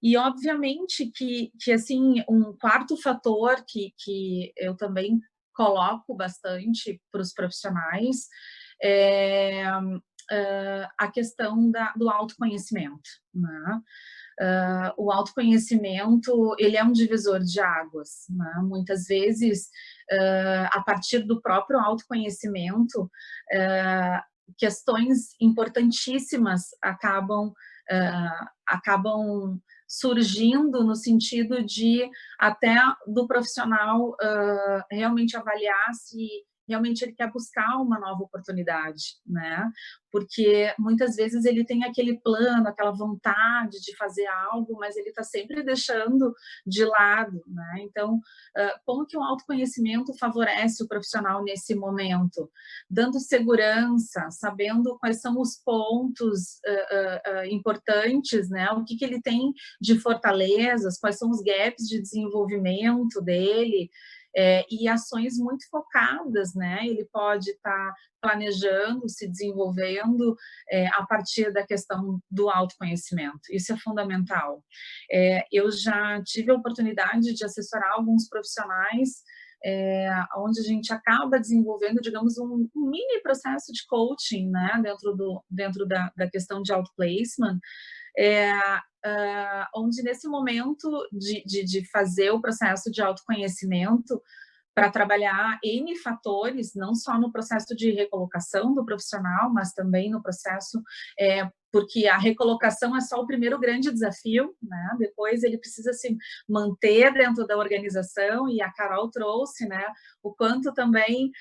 E obviamente que assim, um quarto fator que eu também coloco bastante para os profissionais a questão do autoconhecimento, né? O autoconhecimento, ele é um divisor de águas, né? Muitas vezes, a partir do próprio autoconhecimento, questões importantíssimas acabam surgindo no sentido de até do profissional realmente avaliar se realmente ele quer buscar uma nova oportunidade, né? Porque muitas vezes ele tem aquele plano, aquela vontade de fazer algo, mas ele está sempre deixando de lado, né? Então, como que o autoconhecimento favorece o profissional nesse momento? Dando segurança, sabendo quais são os pontos importantes, né? O que ele tem de fortalezas, quais são os gaps de desenvolvimento dele, e ações muito focadas, né? Ele pode estar planejando, se desenvolvendo a partir da questão do autoconhecimento. Isso é fundamental. Eu já tive a oportunidade de assessorar alguns profissionais onde a gente acaba desenvolvendo, digamos, um mini processo de coaching, né? Dentro da questão de outplacement, onde nesse momento de fazer o processo de autoconhecimento para trabalhar N fatores, não só no processo de recolocação do profissional, mas também no processo, porque a recolocação é só o primeiro grande desafio, né? Depois ele precisa se manter dentro da organização, e a Carol trouxe, né, o quanto também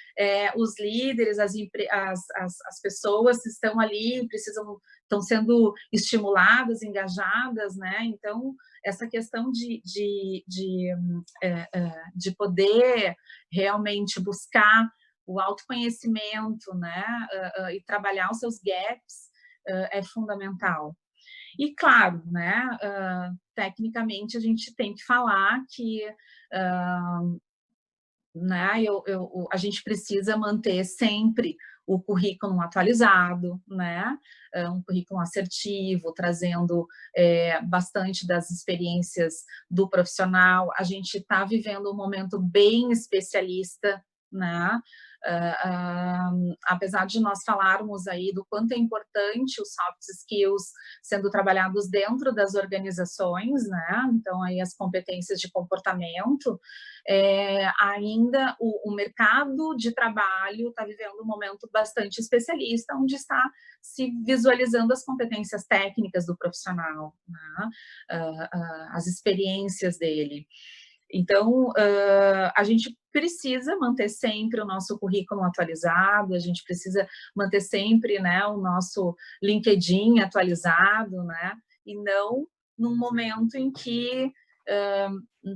os líderes, as pessoas que estão ali, estão sendo estimuladas, engajadas, né? Então, essa questão de poder realmente buscar o autoconhecimento, né? E trabalhar os seus gaps é fundamental. E, claro, né, tecnicamente, a gente tem que falar que né, a gente precisa manter sempre o currículo atualizado, né? Um currículo assertivo, trazendo bastante das experiências do profissional. A gente está vivendo um momento bem especialista, né? Apesar de nós falarmos aí do quanto é importante os soft skills sendo trabalhados dentro das organizações, né? Então, aí as competências de comportamento, ainda o mercado de trabalho está vivendo um momento bastante especialista, onde está se visualizando as competências técnicas do profissional, né? As experiências dele. Então, a gente precisa manter sempre o nosso currículo atualizado, a gente precisa manter sempre, né, o nosso LinkedIn atualizado, né, e não num momento em que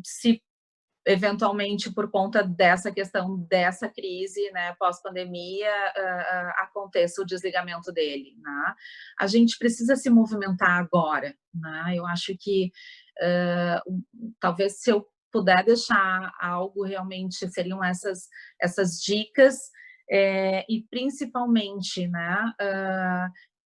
se eventualmente por conta dessa questão, dessa crise, né, pós-pandemia, aconteça o desligamento dele, né? A gente precisa se movimentar agora, né? Eu acho que talvez se eu puder deixar algo, realmente seriam essas dicas, e principalmente, né,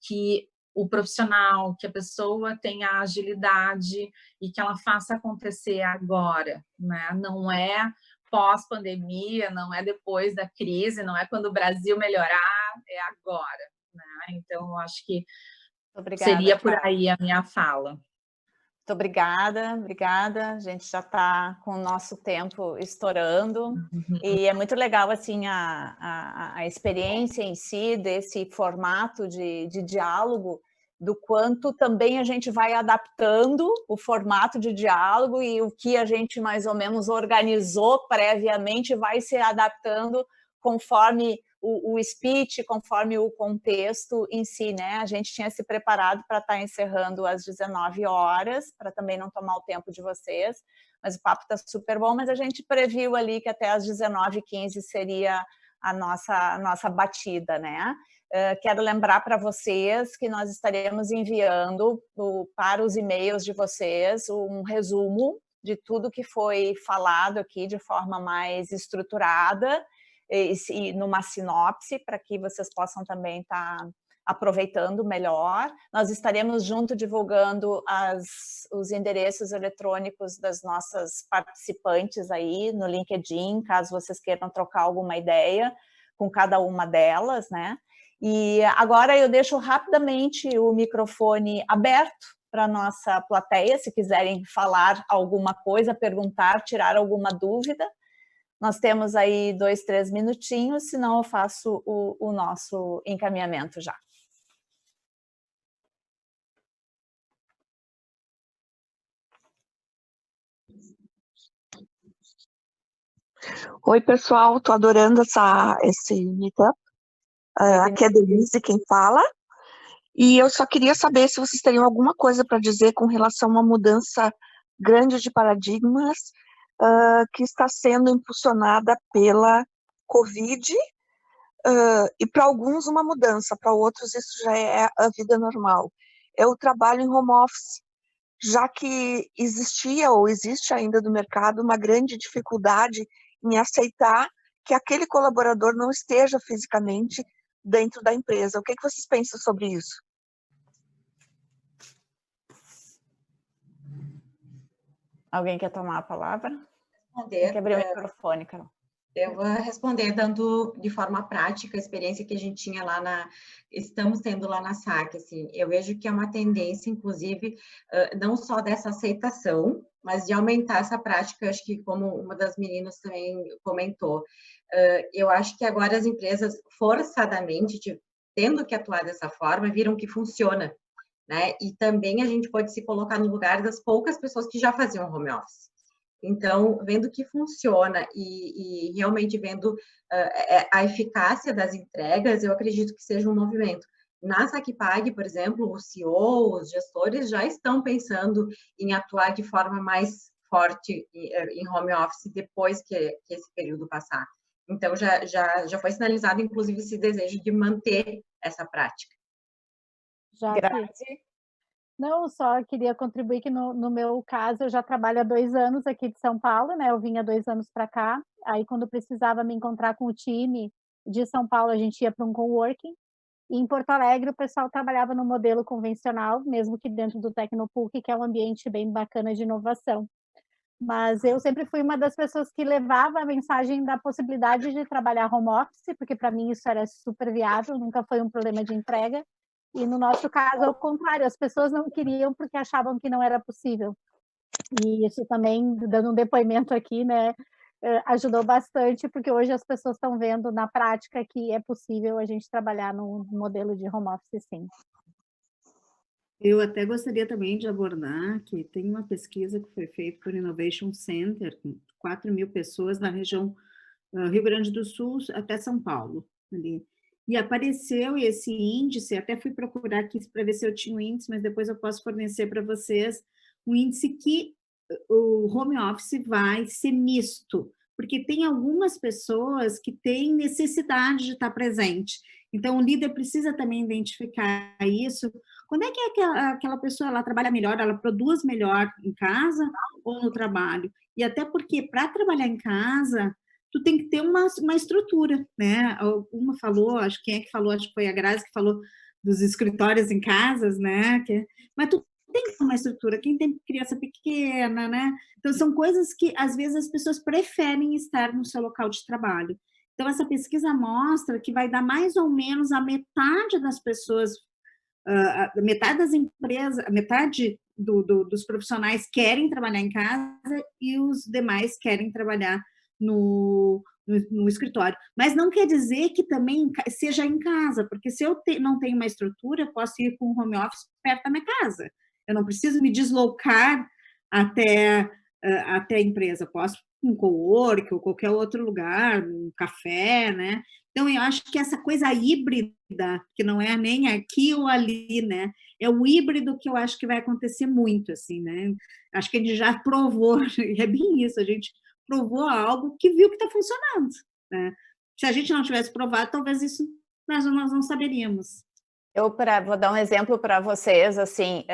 que o profissional, que a pessoa tenha agilidade e que ela faça acontecer agora, né? Não é pós-pandemia, não é depois da crise, não é quando o Brasil melhorar, é agora, né? Então, eu acho que seria por aí a minha fala. Muito obrigada, obrigada. A gente já está com o nosso tempo estourando. E é muito legal, assim, a experiência em si desse formato de diálogo, do quanto também a gente vai adaptando o formato de diálogo e o que a gente mais ou menos organizou previamente vai se adaptando conforme o speech, conforme o contexto em si, né? A gente tinha se preparado para estar encerrando às 19 horas, para também não tomar o tempo de vocês, mas o papo está super bom, mas a gente previu ali que até às 19h15 seria a nossa batida, né? Quero lembrar para vocês que nós estaremos enviando para os e-mails de vocês um resumo de tudo que foi falado aqui de forma mais estruturada, e numa sinopse, para que vocês possam também estar aproveitando melhor. Nós estaremos junto divulgando os endereços eletrônicos das nossas participantes aí no LinkedIn, caso vocês queiram trocar alguma ideia com cada uma delas, né? E agora eu deixo rapidamente o microfone aberto para a nossa plateia, se quiserem falar alguma coisa, perguntar, tirar alguma dúvida. Nós temos aí 2, 3 minutinhos, senão eu faço o nosso encaminhamento já. Oi, pessoal, estou adorando esse meetup. Aqui é a Denise quem fala. E eu só queria saber se vocês teriam alguma coisa para dizer com relação a uma mudança grande de paradigmas que está sendo impulsionada pela Covid, e para alguns uma mudança, para outros isso já é a vida normal. É o trabalho em home office, já que existia ou existe ainda no mercado uma grande dificuldade em aceitar que aquele colaborador não esteja fisicamente dentro da empresa. O que vocês pensam sobre isso? Alguém quer tomar a palavra? Responder, Quer abrir o microfone, Carol. Eu vou responder dando de forma prática a experiência que a gente tinha estamos tendo lá na SAC, assim, eu vejo que é uma tendência, inclusive, não só dessa aceitação, mas de aumentar essa prática, acho que como uma das meninas também comentou, eu acho que agora as empresas, forçadamente, tendo que atuar dessa forma, viram que funciona, né, e também a gente pode se colocar no lugar das poucas pessoas que já faziam home office. Então, vendo que funciona e realmente vendo a eficácia das entregas, eu acredito que seja um movimento. Na SACPag, por exemplo, o CEO, os gestores já estão pensando em atuar de forma mais forte em home office depois que esse período passar. Então, já foi sinalizado, inclusive, esse desejo de manter essa prática. Grazi? Não, só queria contribuir que no meu caso eu já trabalho há 2 anos aqui de São Paulo, né? Eu vim há 2 anos para cá. Aí quando precisava me encontrar com o time de São Paulo, a gente ia para um coworking. E em Porto Alegre o pessoal trabalhava no modelo convencional, mesmo que dentro do Tecnopuc, que é um ambiente bem bacana de inovação. Mas eu sempre fui uma das pessoas que levava a mensagem da possibilidade de trabalhar home office, porque para mim isso era super viável, nunca foi um problema de entrega. E no nosso caso, ao contrário, as pessoas não queriam porque achavam que não era possível. E isso também, dando um depoimento aqui, né, ajudou bastante, porque hoje as pessoas estão vendo na prática que é possível a gente trabalhar no modelo de home office, sim. Eu até gostaria também de abordar que tem uma pesquisa que foi feita por Innovation Center, com 4.000 pessoas na região Rio Grande do Sul até São Paulo, ali. E apareceu esse índice, até fui procurar aqui para ver se eu tinha o índice, mas depois eu posso fornecer para vocês um índice que o home office vai ser misto, porque tem algumas pessoas que têm necessidade de estar presente. Então, o líder precisa também identificar isso. Quando é que aquela pessoa ela trabalha melhor, ela produz melhor em casa ou no trabalho? E até porque, para trabalhar em casa, tu tem que ter uma estrutura, né? Uma falou, acho que quem é que falou, acho que foi a Grazi que falou dos escritórios em casas, né? Mas tu tem que ter uma estrutura, quem tem criança pequena, né? Então, são coisas que, às vezes, as pessoas preferem estar no seu local de trabalho. Então, essa pesquisa mostra que vai dar mais ou menos a metade das pessoas, a metade das empresas, a metade dos profissionais querem trabalhar em casa e os demais querem trabalhar no escritório. Mas não quer dizer que também seja em casa, porque se eu não tenho uma estrutura, eu posso ir com o home office perto da minha casa. Eu não preciso me deslocar até a empresa. Eu posso ir um cowork ou qualquer outro lugar, um café, né? Então, eu acho que essa coisa híbrida, que não é nem aqui ou ali, né? É o híbrido que eu acho que vai acontecer muito, assim, né? Acho que a gente já provou, é bem isso, a gente provou algo que viu que está funcionando, né? Se a gente não tivesse provado, talvez isso nós não saberíamos. Vou dar um exemplo para vocês, assim,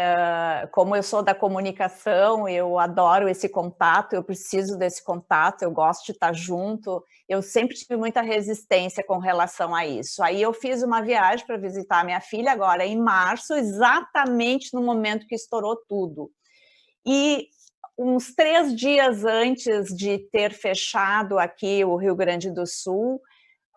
como eu sou da comunicação, eu adoro esse contato, eu preciso desse contato, eu gosto de estar junto, eu sempre tive muita resistência com relação a isso. Aí eu fiz uma viagem para visitar a minha filha agora em março, exatamente no momento que estourou tudo. E uns 3 dias antes de ter fechado aqui o Rio Grande do Sul,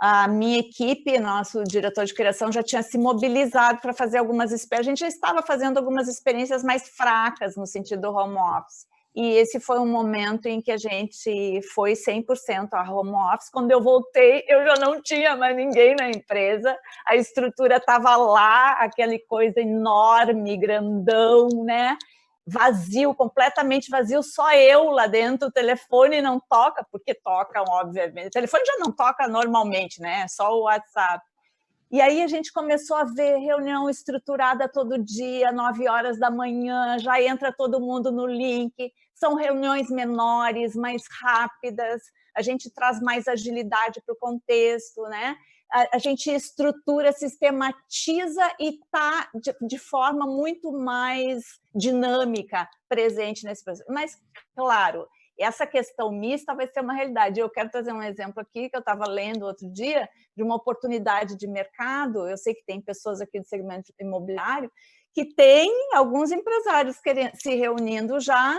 a minha equipe, nosso diretor de criação, já tinha se mobilizado para fazer algumas experiências. A gente já estava fazendo algumas experiências mais fracas no sentido do home office. E esse foi um momento em que a gente foi 100% a home office. Quando eu voltei, eu já não tinha mais ninguém na empresa. A estrutura estava lá, aquela coisa enorme, grandão, né? Vazio, completamente vazio, só eu lá dentro, o telefone não toca, porque tocam, obviamente, o telefone já não toca normalmente, né, só o WhatsApp. E aí a gente começou a ver reunião estruturada todo dia, 9 horas da manhã, já entra todo mundo no link, são reuniões menores, mais rápidas, a gente traz mais agilidade para o contexto, né? A gente estrutura, sistematiza e está de forma muito mais dinâmica presente nesse processo. Mas, claro, essa questão mista vai ser uma realidade. Eu quero trazer um exemplo aqui que eu estava lendo outro dia, de uma oportunidade de mercado. Eu sei que tem pessoas aqui do segmento imobiliário que tem alguns empresários se reunindo já,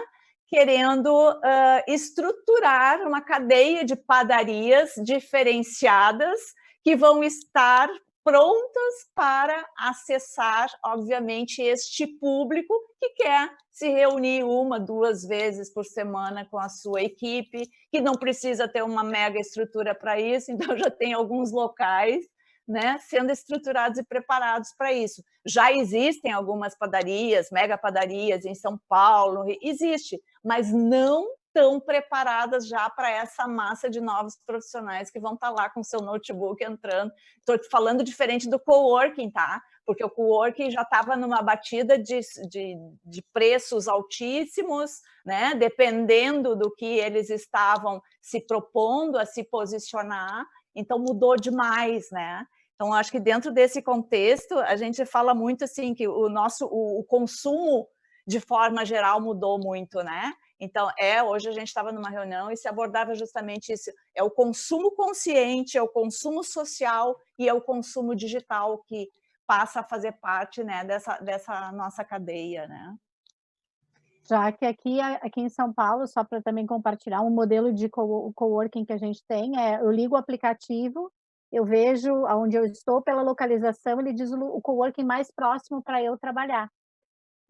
querendo estruturar uma cadeia de padarias diferenciadas que vão estar prontas para acessar, obviamente, este público que quer se reunir 1, 2 vezes por semana com a sua equipe, que não precisa ter uma mega estrutura para isso, então já tem alguns locais, né, sendo estruturados e preparados para isso. Já existem algumas padarias, mega padarias em São Paulo, existe, mas não estão preparadas já para essa massa de novos profissionais que vão estar lá com seu notebook entrando. Estou falando diferente do coworking, tá? Porque o coworking já estava numa batida de preços altíssimos, né? Dependendo do que eles estavam se propondo a se posicionar, então mudou demais, né? Então, acho que dentro desse contexto, a gente fala muito assim que o consumo, de forma geral, mudou muito, né? Então, hoje a gente estava numa reunião e se abordava justamente isso, é o consumo consciente, é o consumo social e é o consumo digital que passa a fazer parte, né, dessa nossa cadeia, né? Já que aqui em São Paulo, só para também compartilhar, um modelo de coworking que a gente tem eu ligo o aplicativo, eu vejo onde eu estou pela localização, ele diz o coworking mais próximo para eu trabalhar.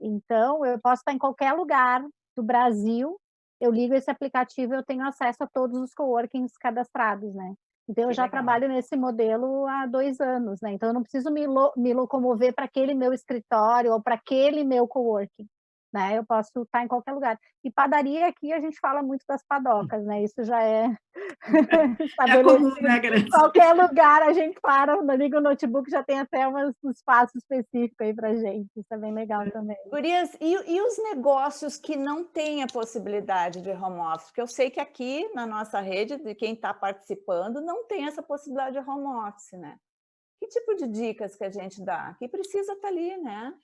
Então, eu posso estar em qualquer lugar do Brasil, eu ligo esse aplicativo e eu tenho acesso a todos os coworkings cadastrados, né? Então, eu já trabalho nesse modelo há 2 anos, né? Então, eu não preciso me locomover para aquele meu escritório ou para aquele meu coworking, né? Eu posso estar em qualquer lugar. E padaria aqui a gente fala muito das padocas, né? Isso já é comum, né, Graça? Qualquer lugar a gente liga o notebook, já tem até um espaço específico aí pra gente. Isso é bem legal também. Gurias, e os negócios que não têm a possibilidade de home office? Porque eu sei que aqui na nossa rede, de quem está participando, não tem essa possibilidade de home office, né? Que tipo de dicas que a gente dá? Que precisa estar ali, né?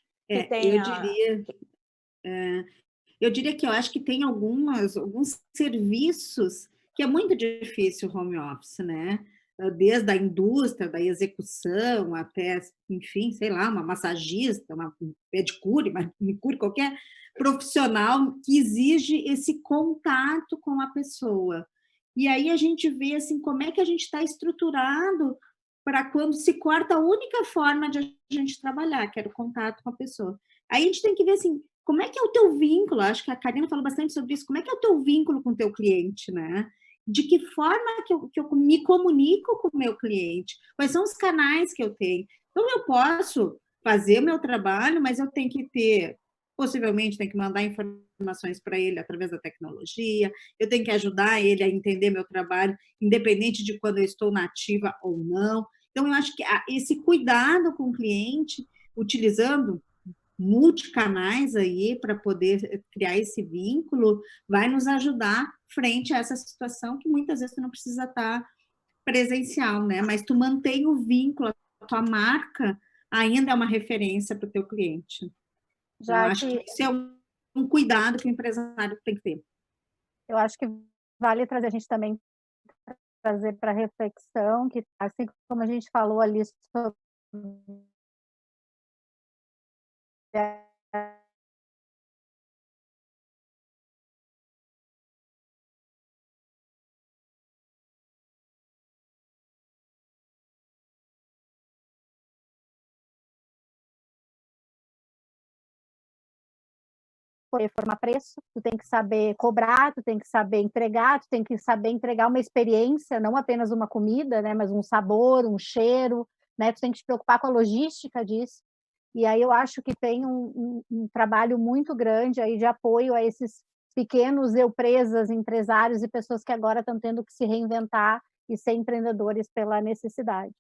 Eu diria que eu acho que tem alguns serviços que é muito difícil o home office, né? Desde a indústria, da execução, até, enfim, sei lá, uma massagista, uma pedicure, manicure, qualquer profissional que exige esse contato com a pessoa. E aí a gente vê, assim, como é que a gente está estruturado para quando se corta a única forma de a gente trabalhar, que era o contato com a pessoa. Aí a gente tem que ver, assim, como é que é o teu vínculo? Acho que a Karina falou bastante sobre isso. Como é que é o teu vínculo com o teu cliente, né? De que forma que eu me comunico com o meu cliente? Quais são os canais que eu tenho? Então, eu posso fazer o meu trabalho, mas eu tenho que ter, possivelmente, tenho que mandar informações para ele através da tecnologia, eu tenho que ajudar ele a entender meu trabalho, independente de quando eu estou nativa ou não. Então, eu acho que esse cuidado com o cliente, utilizando multicanais aí para poder criar esse vínculo, vai nos ajudar frente a essa situação que muitas vezes tu não precisa estar presencial, né? Mas tu mantém o vínculo, a tua marca ainda é uma referência para o teu cliente. Já eu acho que isso é um cuidado que o empresário tem que ter. Eu acho que vale trazer a gente também trazer para reflexão, que assim como a gente falou ali sobre poder formar preço, tu tem que saber cobrar, tu tem que saber entregar, tu tem que saber entregar uma experiência, não apenas uma comida, né, mas um sabor, um cheiro, né, tu tem que te preocupar com a logística disso. E aí eu acho que tem um trabalho muito grande aí de apoio a esses pequenos empresas, empresários e pessoas que agora estão tendo que se reinventar e ser empreendedores pela necessidade.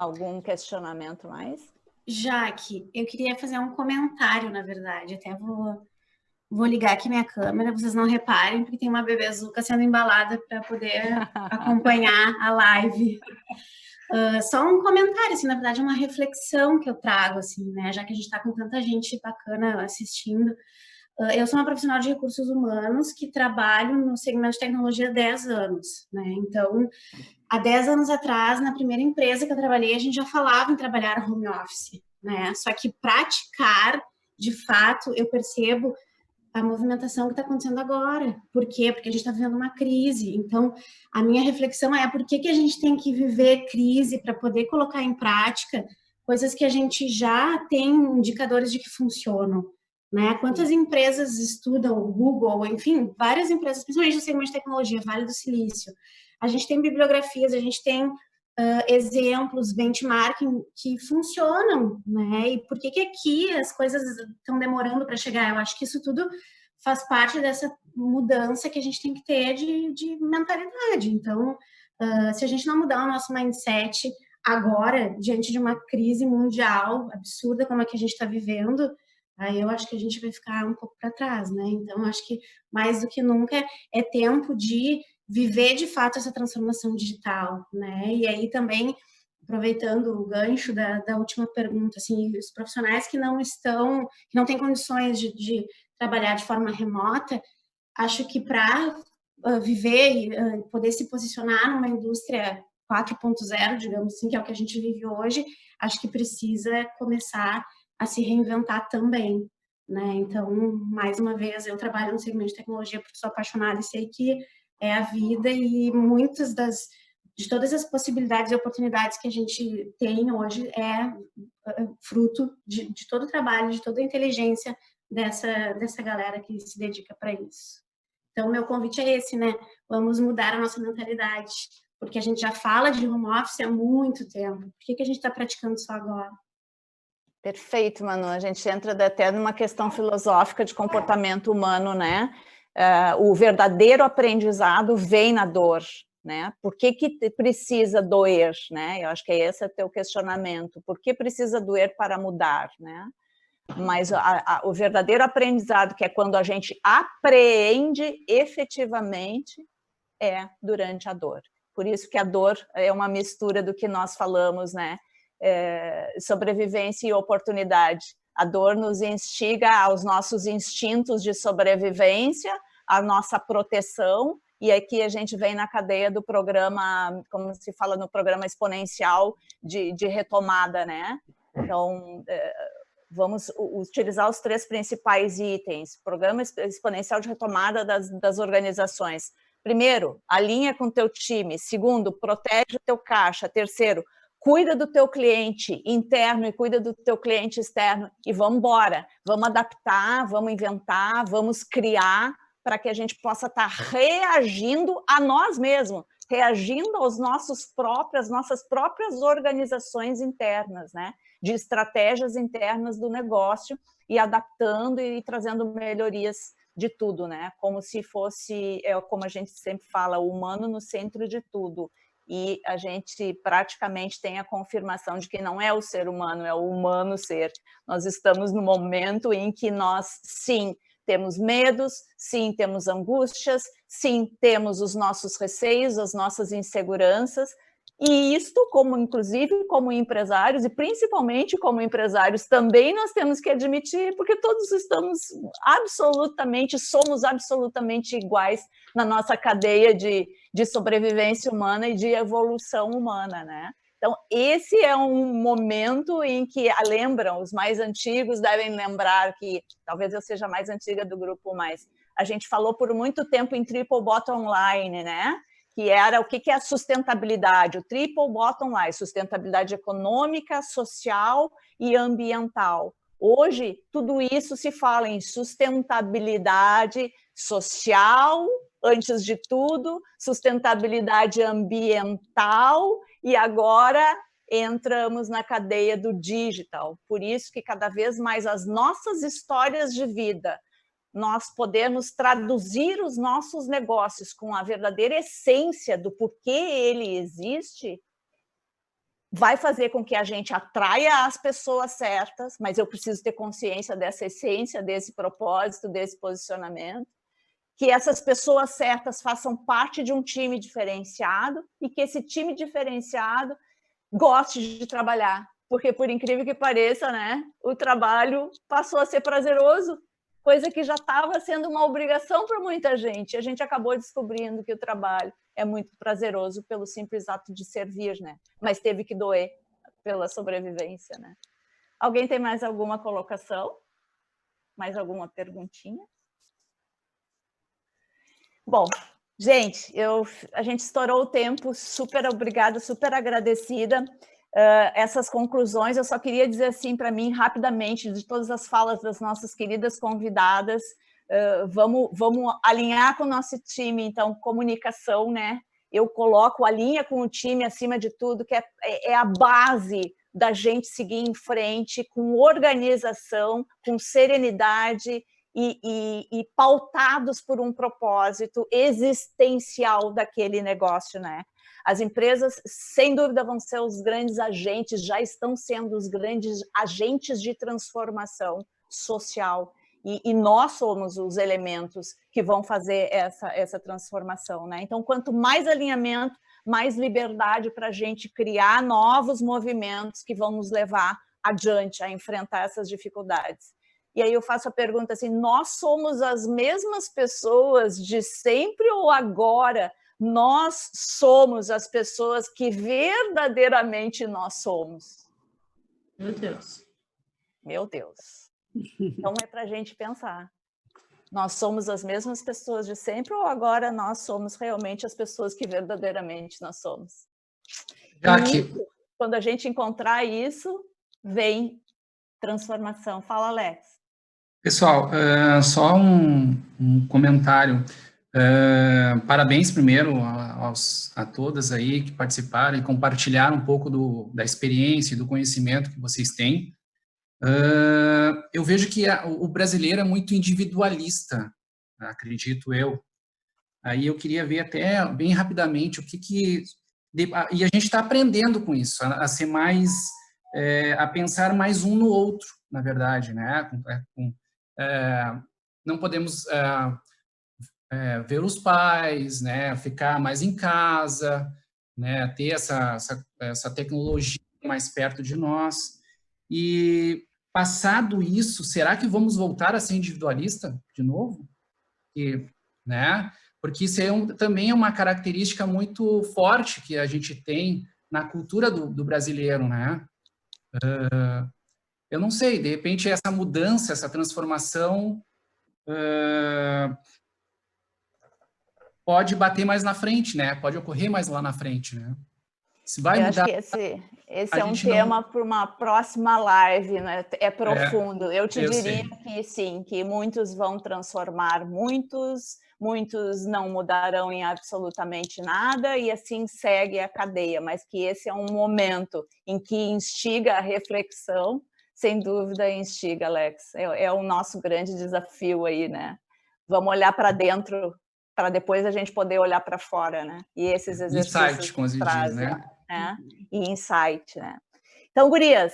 Algum questionamento mais? Jaque, eu queria fazer um comentário, na verdade, até vou ligar aqui minha câmera, vocês não reparem, porque tem uma bebezuca sendo embalada para poder acompanhar a live. Só um comentário, assim, na verdade, uma reflexão que eu trago, assim, né, já que a gente está com tanta gente bacana assistindo. Eu sou uma profissional de recursos humanos que trabalho no segmento de tecnologia há 10 anos, né, então, há 10 anos atrás, na primeira empresa que eu trabalhei, a gente já falava em trabalhar home office, né, só que praticar, de fato, eu percebo a movimentação que está acontecendo agora. Por quê? Porque a gente está vivendo uma crise. Então, a minha reflexão é por que a gente tem que viver crise para poder colocar em prática coisas que a gente já tem indicadores de que funcionam, né? Quantas empresas estudam o Google, enfim, várias empresas, principalmente no segmento de tecnologia, Vale do Silício. A gente tem bibliografias, a gente tem exemplos, benchmarking que funcionam, né? E por que aqui as coisas estão demorando para chegar? Eu acho que isso tudo faz parte dessa mudança que a gente tem que ter de mentalidade. Então, se a gente não mudar o nosso mindset agora, diante de uma crise mundial absurda como a que a gente está vivendo, aí eu acho que a gente vai ficar um pouco para trás, né? Então, acho que mais do que nunca é tempo de viver de fato essa transformação digital, né? E aí também, aproveitando o gancho da última pergunta, assim, os profissionais que não têm condições de trabalhar de forma remota, acho que para viver e poder se posicionar numa indústria 4.0, digamos assim, que é o que a gente vive hoje, acho que precisa começar a se reinventar também, né? Então, mais uma vez, eu trabalho no segmento de tecnologia porque sou apaixonada e sei que é a vida e muitas de todas as possibilidades e oportunidades que a gente tem hoje é fruto de todo o trabalho, de toda a inteligência dessa galera que se dedica para isso. Então, meu convite é esse, né? Vamos mudar a nossa mentalidade, porque a gente já fala de home office há muito tempo. Por que a gente está praticando só agora? Perfeito, Manu. A gente entra até numa questão filosófica de comportamento humano, né? O verdadeiro aprendizado vem na dor, né? Por que precisa doer, né? Eu acho que esse é o teu questionamento. Por que precisa doer para mudar, né? Mas o verdadeiro aprendizado, que é quando a gente apreende efetivamente, é durante a dor. Por isso que a dor é uma mistura do que nós falamos, né? Sobrevivência e oportunidade. A dor nos instiga aos nossos instintos de sobrevivência, a nossa proteção, e aqui a gente vem na cadeia do programa, como se fala no programa exponencial de retomada, né? Então, vamos utilizar os 3 principais itens. Programa exponencial de retomada das organizações. Primeiro, alinha com o teu time. Segundo, protege o teu caixa. Terceiro, cuida do teu cliente interno e cuida do teu cliente externo. E vamos embora. Vamos adaptar, vamos inventar, vamos criar para que a gente possa estar reagindo a nós mesmos, reagindo às nossas próprias organizações internas, né? De estratégias internas do negócio e adaptando e trazendo melhorias de tudo, né? Como se fosse, como a gente sempre fala, o humano no centro de tudo. E a gente praticamente tem a confirmação de que não é o ser humano, é o humano ser. Nós estamos no momento em que nós, sim, temos medos, sim, temos angústias, sim, temos os nossos receios, as nossas inseguranças, E isto, inclusive como empresários, e principalmente como empresários, também nós temos que admitir, porque todos somos absolutamente iguais na nossa cadeia de sobrevivência humana e de evolução humana, né? Então, esse é um momento em que, lembram, os mais antigos devem lembrar que, talvez eu seja a mais antiga do grupo, mas a gente falou por muito tempo em triple bottom line, né? Que era o que é a sustentabilidade, o triple bottom line, sustentabilidade econômica, social e ambiental. Hoje, tudo isso se fala em sustentabilidade social, antes de tudo, sustentabilidade ambiental, e agora entramos na cadeia do digital. Por isso que cada vez mais as nossas histórias de vida, nós podemos traduzir os nossos negócios com a verdadeira essência do porquê ele existe, vai fazer com que a gente atraia as pessoas certas, mas eu preciso ter consciência dessa essência, desse propósito, desse posicionamento, que essas pessoas certas façam parte de um time diferenciado e que esse time diferenciado goste de trabalhar, porque, por incrível que pareça, né, o trabalho passou a ser prazeroso, coisa que já estava sendo uma obrigação para muita gente. A gente acabou descobrindo que o trabalho é muito prazeroso pelo simples ato de servir, né? Mas teve que doer pela sobrevivência, né? Alguém tem mais alguma colocação? Mais alguma perguntinha? Bom, gente, a gente estourou o tempo, super obrigada, super agradecida. Essas conclusões, eu só queria dizer assim para mim, rapidamente, de todas as falas das nossas queridas convidadas, vamos alinhar com o nosso time, então, comunicação, né? Eu coloco a linha com o time acima de tudo, que é a base da gente seguir em frente com organização, com serenidade e pautados por um propósito existencial daquele negócio, né? As empresas, sem dúvida, vão ser os grandes agentes, já estão sendo os grandes agentes de transformação social. E nós somos os elementos que vão fazer essa transformação, né? Então, quanto mais alinhamento, mais liberdade para a gente criar novos movimentos que vão nos levar adiante a enfrentar essas dificuldades. E aí eu faço a pergunta assim, nós somos as mesmas pessoas de sempre ou agora nós somos as pessoas que verdadeiramente nós somos? Meu Deus. Meu Deus. Então é para a gente pensar. Nós somos as mesmas pessoas de sempre ou agora nós somos realmente as pessoas que verdadeiramente nós somos? E quando a gente encontrar isso, vem transformação. Fala, Alex. Pessoal, só um comentário. Parabéns primeiro a todas aí que participaram e compartilharam um pouco da experiência e do conhecimento que vocês têm. Eu vejo que o brasileiro é muito individualista, acredito eu. Aí eu queria ver até bem rapidamente e a gente está aprendendo com isso, a ser mais, a pensar mais um no outro, na verdade, né? Não podemos ver os pais, né? Ficar mais em casa, né? Ter essa tecnologia mais perto de nós. E passado isso, será que vamos voltar a ser individualista de novo? Né? Porque isso também é uma característica muito forte que a gente tem na cultura do brasileiro, né? Eu não sei, de repente essa mudança, essa transformação pode bater mais na frente, né? Pode ocorrer mais lá na frente, né? Se vai Eu mudar, acho que esse é um tema para uma próxima live, né? É profundo. Eu te diria que sim, que muitos vão transformar muitos não mudarão em absolutamente nada e assim segue a cadeia, mas que esse é um momento em que instiga a reflexão, sem dúvida instiga, Alex. É o nosso grande desafio aí, né? Vamos olhar para dentro para depois a gente poder olhar para fora, né? E esses exercícios insight, como a gente diz, né? E insight, né? Então, gurias,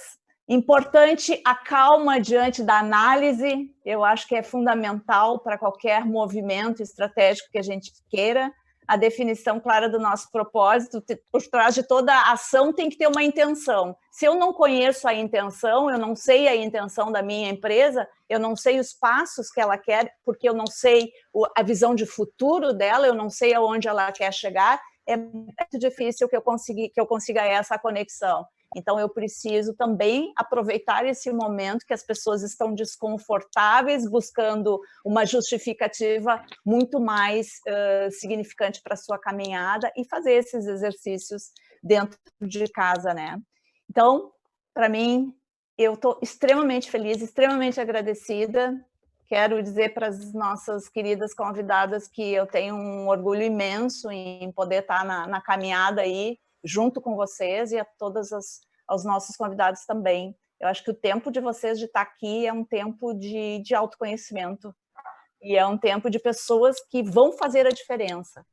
importante a calma diante da análise, eu acho que é fundamental para qualquer movimento estratégico que a gente queira. a definição clara do nosso propósito. Por trás de toda ação tem que ter uma intenção. Se eu não conheço a intenção, eu não sei a intenção da minha empresa, eu não sei os passos que ela quer, porque eu não sei a visão de futuro dela, eu não sei aonde ela quer chegar, é muito difícil que eu consiga essa conexão. Então, eu preciso também aproveitar esse momento que as pessoas estão desconfortáveis, buscando uma justificativa muito mais significante para a sua caminhada e fazer esses exercícios dentro de casa, né? Então, para mim, eu estou extremamente feliz, extremamente agradecida. Quero dizer para as nossas queridas convidadas que eu tenho um orgulho imenso em poder estar na caminhada aí, junto com vocês e a aos nossos convidados também. Eu acho que o tempo de vocês de estar aqui é um tempo de autoconhecimento e é um tempo de pessoas que vão fazer a diferença,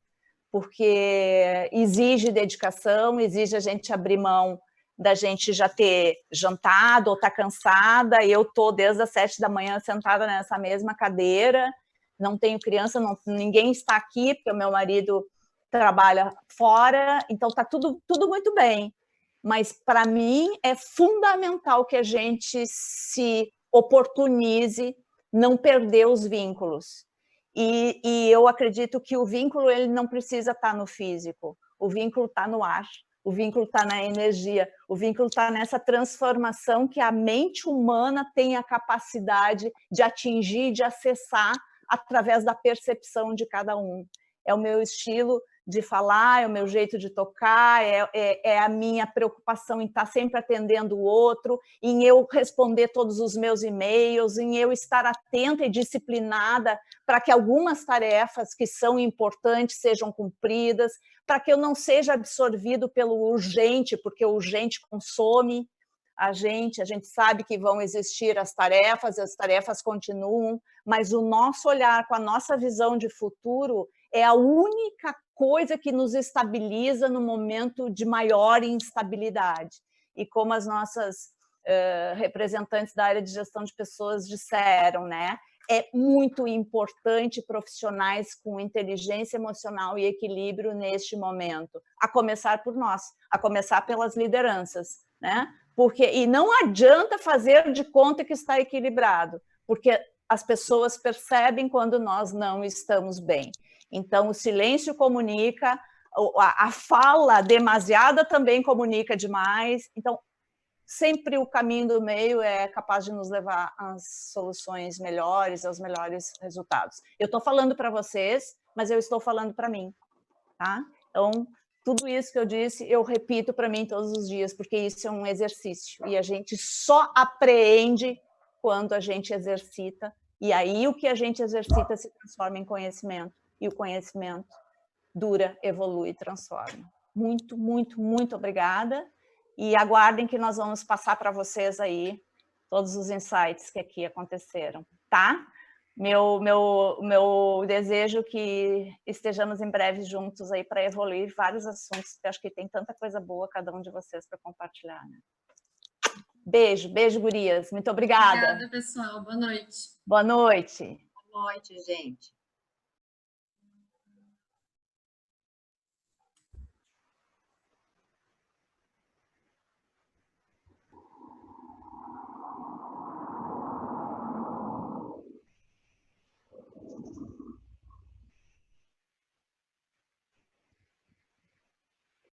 porque exige dedicação, exige a gente abrir mão da gente já ter jantado ou estar cansada. Eu estou desde as 7 da manhã sentada nessa mesma cadeira, não tenho criança, ninguém está aqui, porque o meu marido trabalha fora, então está tudo muito bem. Mas, para mim, é fundamental que a gente se oportunize, não perder os vínculos. E eu acredito que o vínculo ele não precisa estar no físico, o vínculo está no ar, o vínculo está na energia, o vínculo está nessa transformação que a mente humana tem a capacidade de atingir, de acessar através da percepção de cada um. É o meu estilo de falar, é o meu jeito de tocar, é a minha preocupação em estar sempre atendendo o outro, em eu responder todos os meus e-mails, em eu estar atenta e disciplinada para que algumas tarefas que são importantes sejam cumpridas, para que eu não seja absorvido pelo urgente, porque o urgente consome a gente sabe que vão existir as tarefas continuam, mas o nosso olhar com a nossa visão de futuro é a única coisa que nos estabiliza no momento de maior instabilidade. E como as nossas representantes da área de gestão de pessoas disseram, né? É muito importante profissionais com inteligência emocional e equilíbrio neste momento, a começar por nós, a começar pelas lideranças, né? E não adianta fazer de conta que está equilibrado, porque as pessoas percebem quando nós não estamos bem. Então, o silêncio comunica, a fala demasiada também comunica demais. Então, sempre o caminho do meio é capaz de nos levar às soluções melhores, aos melhores resultados. Eu estou falando para vocês, mas eu estou falando para mim, tá? Então, tudo isso que eu disse, eu repito para mim todos os dias, porque isso é um exercício. E a gente só apreende quando a gente exercita. E aí o que a gente exercita se transforma em conhecimento. E o conhecimento dura, evolui, transforma. Muito, muito, muito obrigada. E aguardem que nós vamos passar para vocês aí todos os insights que aqui aconteceram, tá? Meu desejo que estejamos em breve juntos aí para evoluir vários assuntos, que acho que tem tanta coisa boa cada um de vocês para compartilhar, né? Beijo, beijo, gurias. Muito obrigada. Obrigada, pessoal. Boa noite. Boa noite. Boa noite, gente.